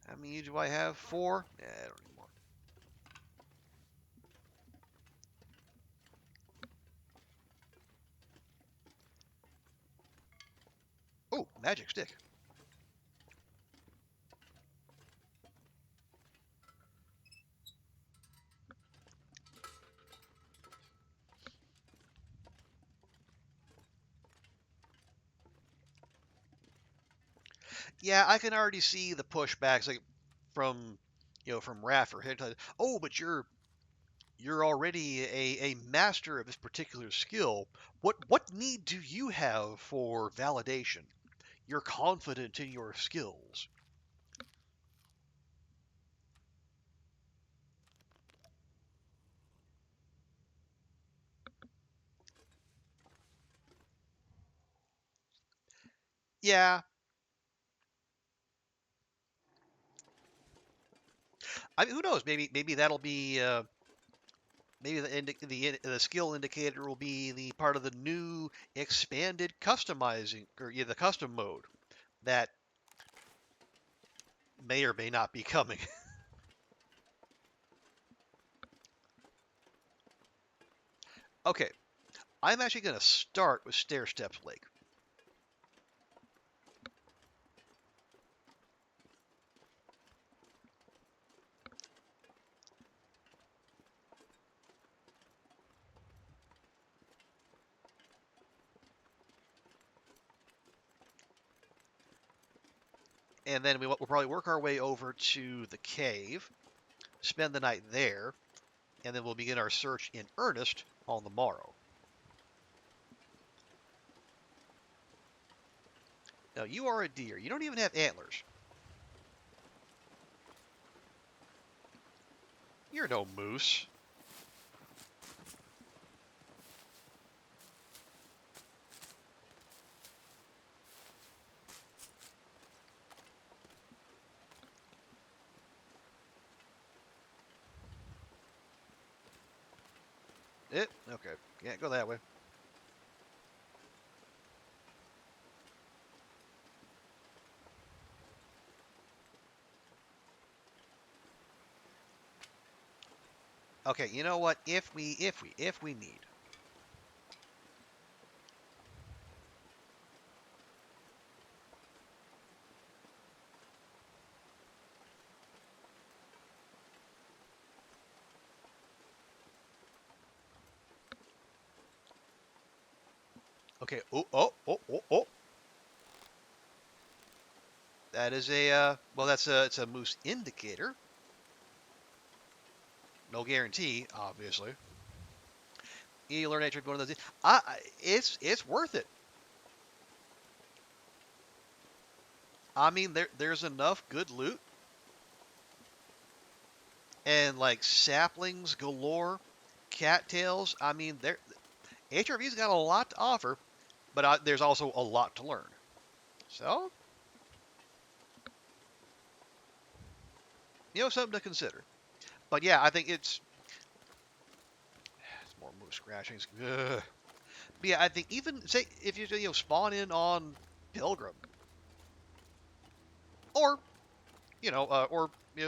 S1: How many do I have? 4? Yeah, I don't need more. Oh, magic stick. Yeah, I can already see the pushbacks like from from Raffer. Oh, but you're already a master of this particular skill. What need do you have for validation? You're confident in your skills. Yeah, I mean, who knows? Maybe that'll be maybe the skill indicator will be the part of the new expanded customizing or yeah, the custom mode that may or may not be coming. Okay, I'm actually going to start with Stair Steps Lake. And then we'll probably work our way over to the cave, spend the night there, and then we'll begin our search in earnest on the morrow. Now, you are a deer. You don't even have antlers. You're no moose. Okay. Can't go that way. Okay, you know what? If we need. Okay. Oh. That is well, it's a moose indicator. No guarantee, obviously. You learn nature going to those. It's worth it. I mean, there's enough good loot and like saplings galore, cattails. I mean, HRV's got a lot to offer, but there's also a lot to learn. So something to consider. But yeah, I think it's more moose scratchings. Ugh. But yeah, I think even say if you spawn in on Pilgrim or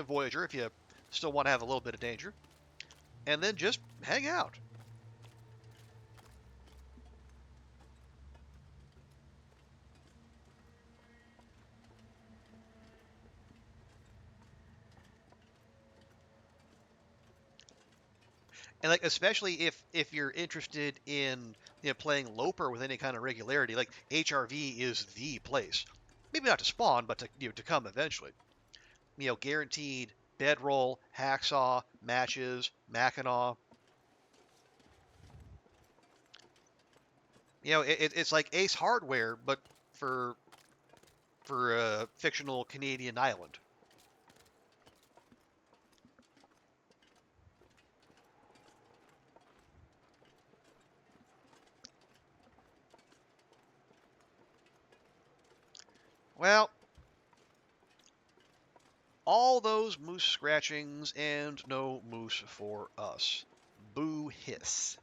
S1: Voyager if you still want to have a little bit of danger, and then just hang out. And like especially if you're interested in playing Loper with any kind of regularity, like HRV is the place. Maybe not to spawn, but to come eventually. Guaranteed bedroll, hacksaw, matches, Mackinaw. It's like Ace Hardware, but for a fictional Canadian island. Well, all those moose scratchings and no moose for us. Boo hiss.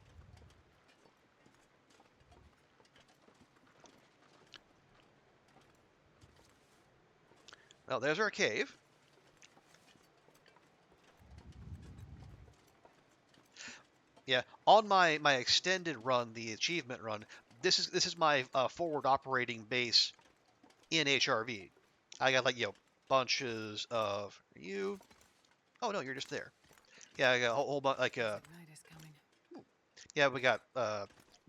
S1: Well, there's our cave. Yeah, on my extended run, the achievement run, this is my forward operating base in HRV. I got like bunches of you. Oh no, you're just there. Yeah, I got a whole bunch like
S2: Looks like night is coming.
S1: yeah, we got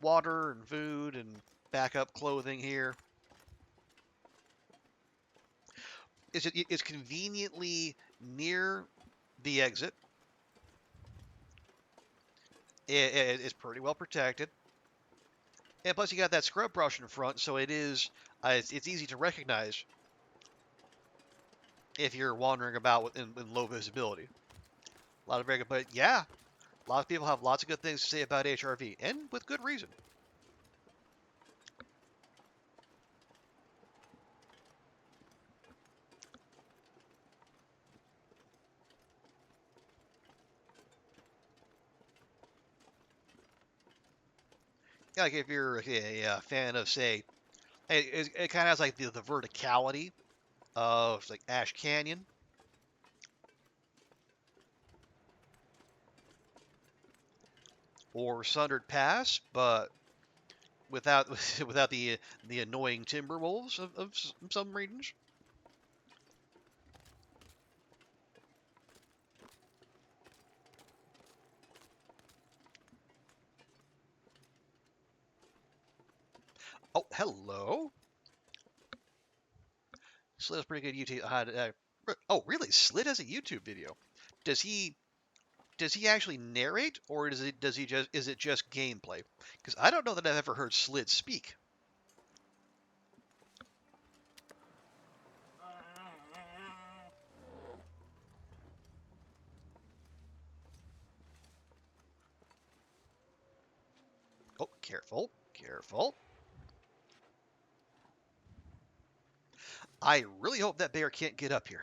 S1: water and food and backup clothing here. It's conveniently near the exit. It's pretty well protected. And plus, you got that scrub brush in front, so it's easy to recognize if you're wandering about in low visibility. A lot of very good, but yeah, a lot of people have lots of good things to say about HRV, and with good reason. Yeah, like if you're a fan of, say, it kind of has like the verticality of like Ash Canyon or Sundered Pass, but without without the annoying timber wolves of some regions. Oh, hello. Slid has pretty good YouTube. Oh, really? Slid has a YouTube video. Does he does he actually narrate, or does he just is it just gameplay? Because I don't know that I've ever heard Slid speak. Oh, careful, careful. I really hope that bear can't get up here.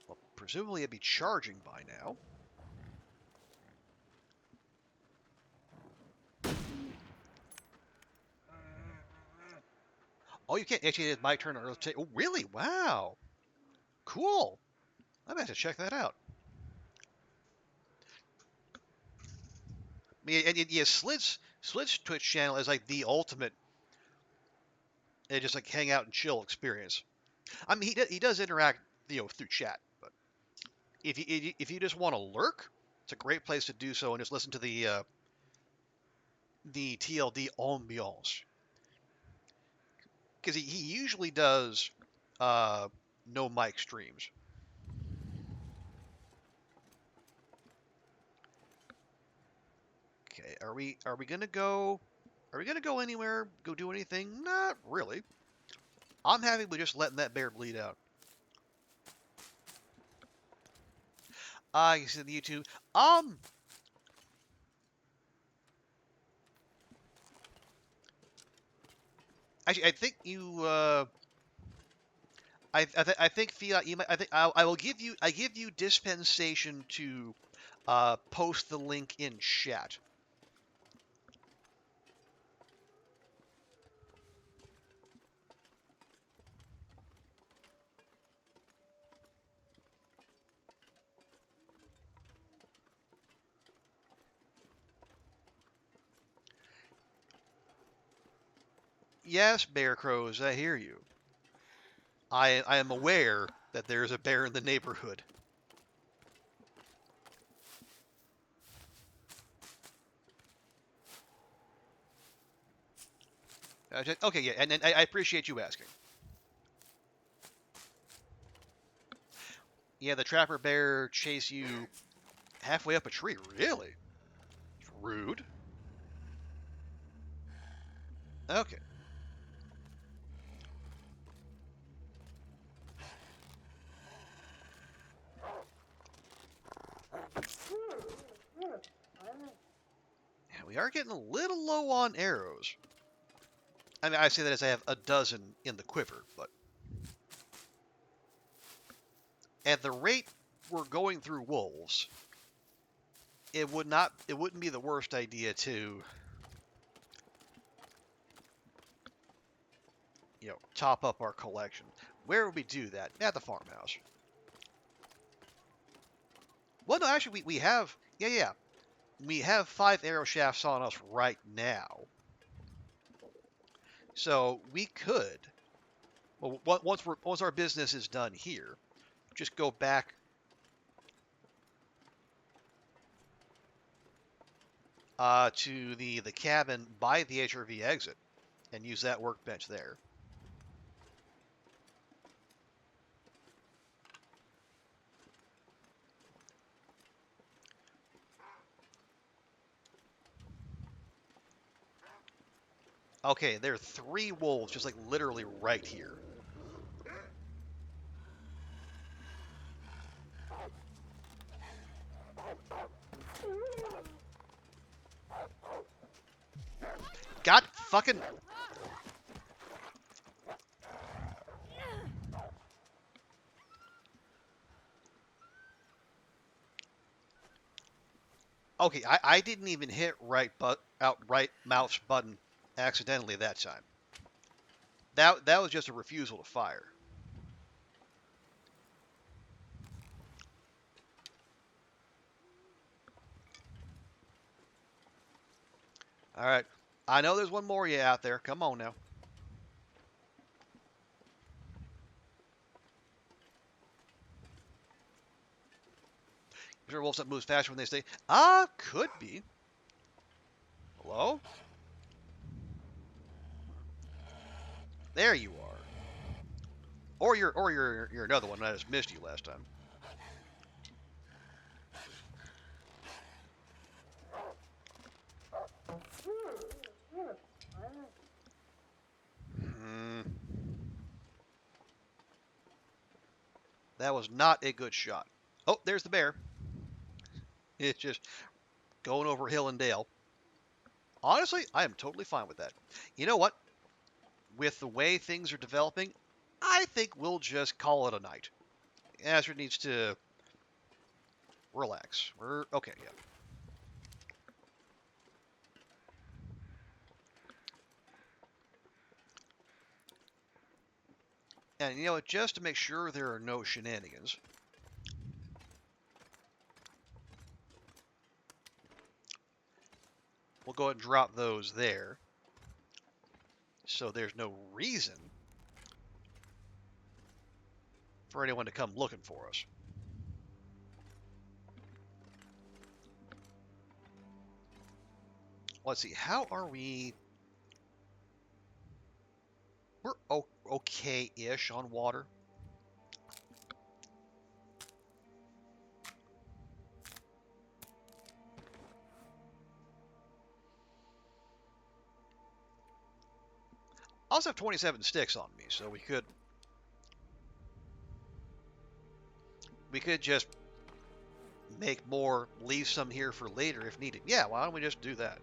S1: Well, presumably it'd be charging by now. Oh, you can't. Actually, it's my turn on Earth. Oh, really? Wow. Cool. I'm gonna have to check that out. I mean, and yeah, Slid's Twitch channel is like the ultimate, just like hang out and chill experience. I mean, he does interact, through chat, but if you just want to lurk, it's a great place to do so and just listen to the TLD ambiance because he usually does no mic streams. Okay, are we gonna go? Are we gonna go anywhere? Go do anything? Not really. I'm happy with just letting that bear bleed out. You see the YouTube. Actually, I think you. I think Fiat. You might. I think I will give you. I give you dispensation to post the link in chat. Yes, Bear Crows, I hear you. I am aware that there is a bear in the neighborhood. Okay, yeah, and I appreciate you asking. Yeah, the trapper bear chase you halfway up a tree. Really? Rude. Okay. Yeah, we are getting a little low on arrows. I mean, I say that as I have a dozen in the quiver, but at the rate we're going through wolves, it wouldn't be the worst idea to, top up our collection. Where would we do that? At the farmhouse. Well, no, actually, we have, yeah. We have 5 arrow shafts on us right now. So we could, well, once our business is done here, just go back to the cabin by the HRV exit and use that workbench there. Okay, there are 3 wolves just like literally right here. God fucking. Okay, I didn't even hit right mouse button accidentally that time. That was just a refusal to fire. All right, I know there's one more of you out there. Come on now. Is there wolves that moves faster when they stay? Could be. Hello? There you are. Or you're another one. I just missed you last time. Hmm. That was not a good shot. Oh, there's the bear. It's just going over hill and dale. Honestly, I am totally fine with that. You know what? With the way things are developing, I think we'll just call it a night. Astrid needs to relax. We're okay, yeah. And you know what? Just to make sure there are no shenanigans, we'll go ahead and drop those there. So there's no reason for anyone to come looking for us. Let's see. How are we? We're okay-ish on water. I also have 27 sticks on me, so we could just make more, leave some here for later if needed. Yeah, why don't we just do that?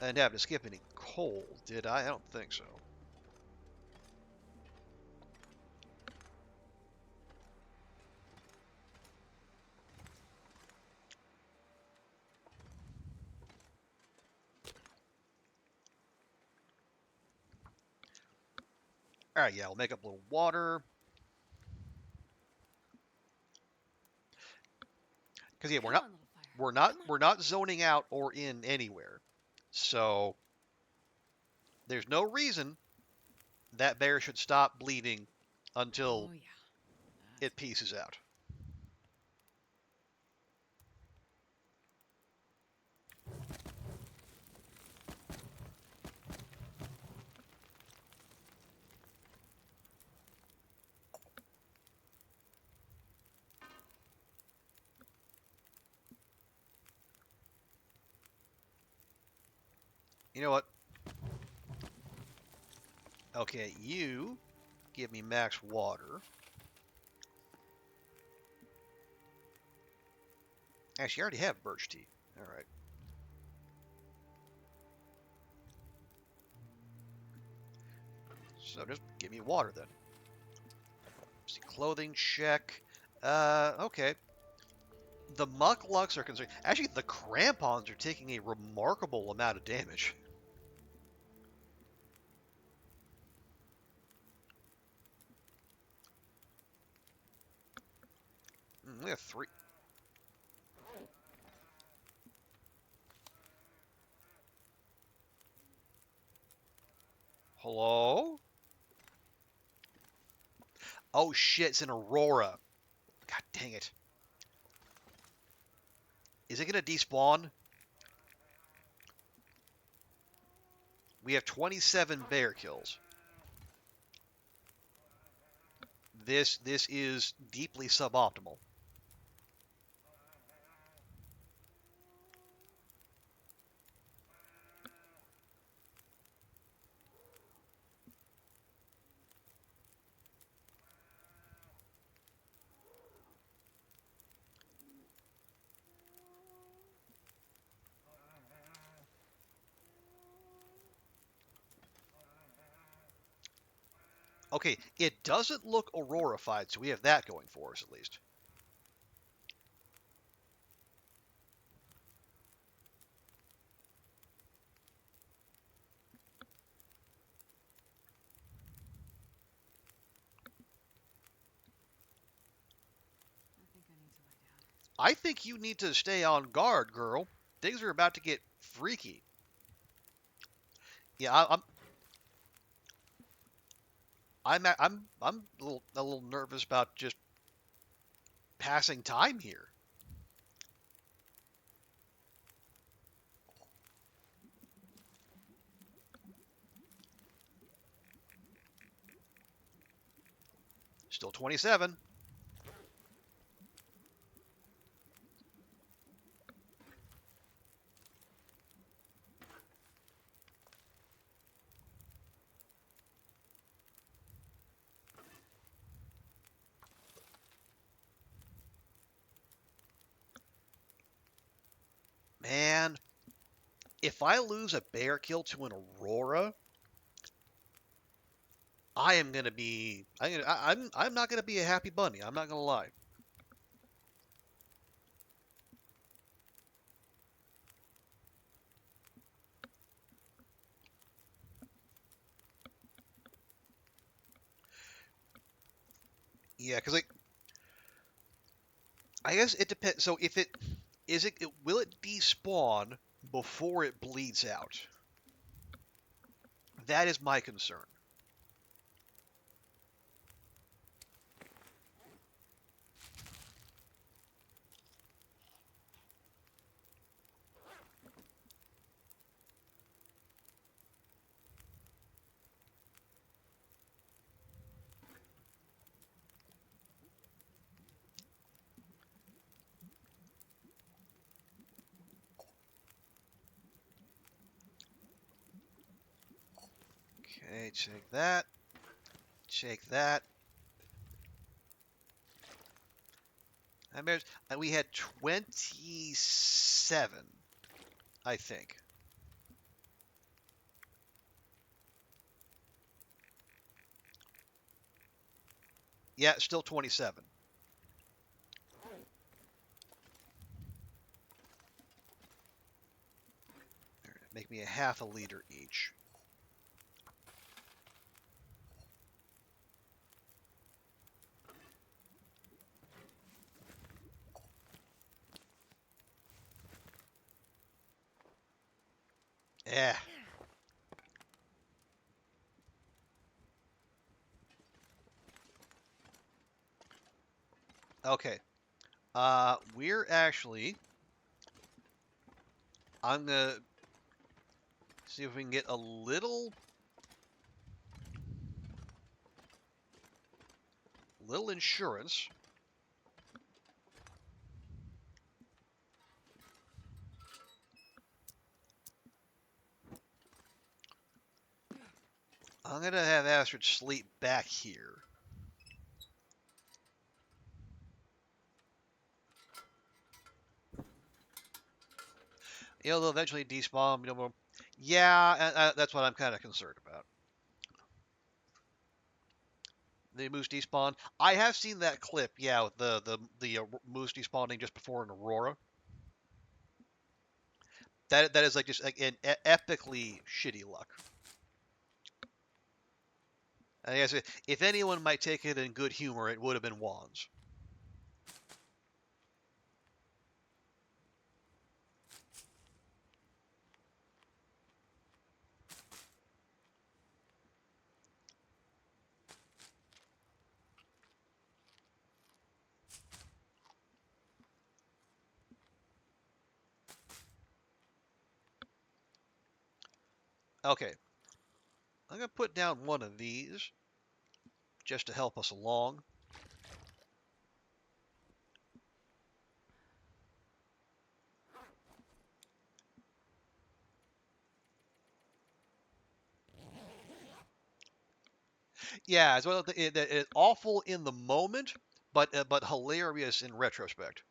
S1: I didn't have to skip any coal, did I? I don't think so. All right, yeah, we'll make up a little water. Because yeah,
S2: Come on, little fire. Come on.
S1: we're not zoning out or in anywhere. So there's no reason that bear should stop bleeding until
S2: Oh yeah.
S1: it pieces out. You know what? Okay, you give me max water. Actually, I already have birch tea. All right. So just give me water then. See, clothing check. Okay. The mucklucks are concerned. Actually, the crampons are taking a remarkable amount of damage. We have 3. Hello? Oh shit, it's an aurora. God dang it. Is it gonna despawn? We have 27 bear kills. This is deeply suboptimal. Okay, it doesn't look aurorified, so we have that going for us at least.
S2: I think I need to lie down.
S1: I think you need to stay on guard, girl. Things are about to get freaky. Yeah, I'm a little nervous about just passing time here. Still 27. Man, if I lose a bear kill to an aurora, I am gonna be I'm not gonna be a happy bunny. I'm not gonna lie. Yeah, because like I guess it depends. So if it will it despawn before it bleeds out? That is my concern. Okay, check that. Check that. We had 27, I think. Yeah, still 27. Make me a half a liter each. Yeah. Okay. We're actually. I'm gonna see if we can get a little insurance. I'm gonna have Astrid sleep back here. They'll eventually despawn. Yeah, that's what I'm kind of concerned about. The moose despawn. I have seen that clip. Yeah, with the moose despawning just before an aurora. That is like just like an epically shitty luck. I guess if anyone might take it in good humor, it would have been Wands. Okay, I'm gonna put down one of these just to help us along. Yeah, it's awful in the moment, but hilarious in retrospect.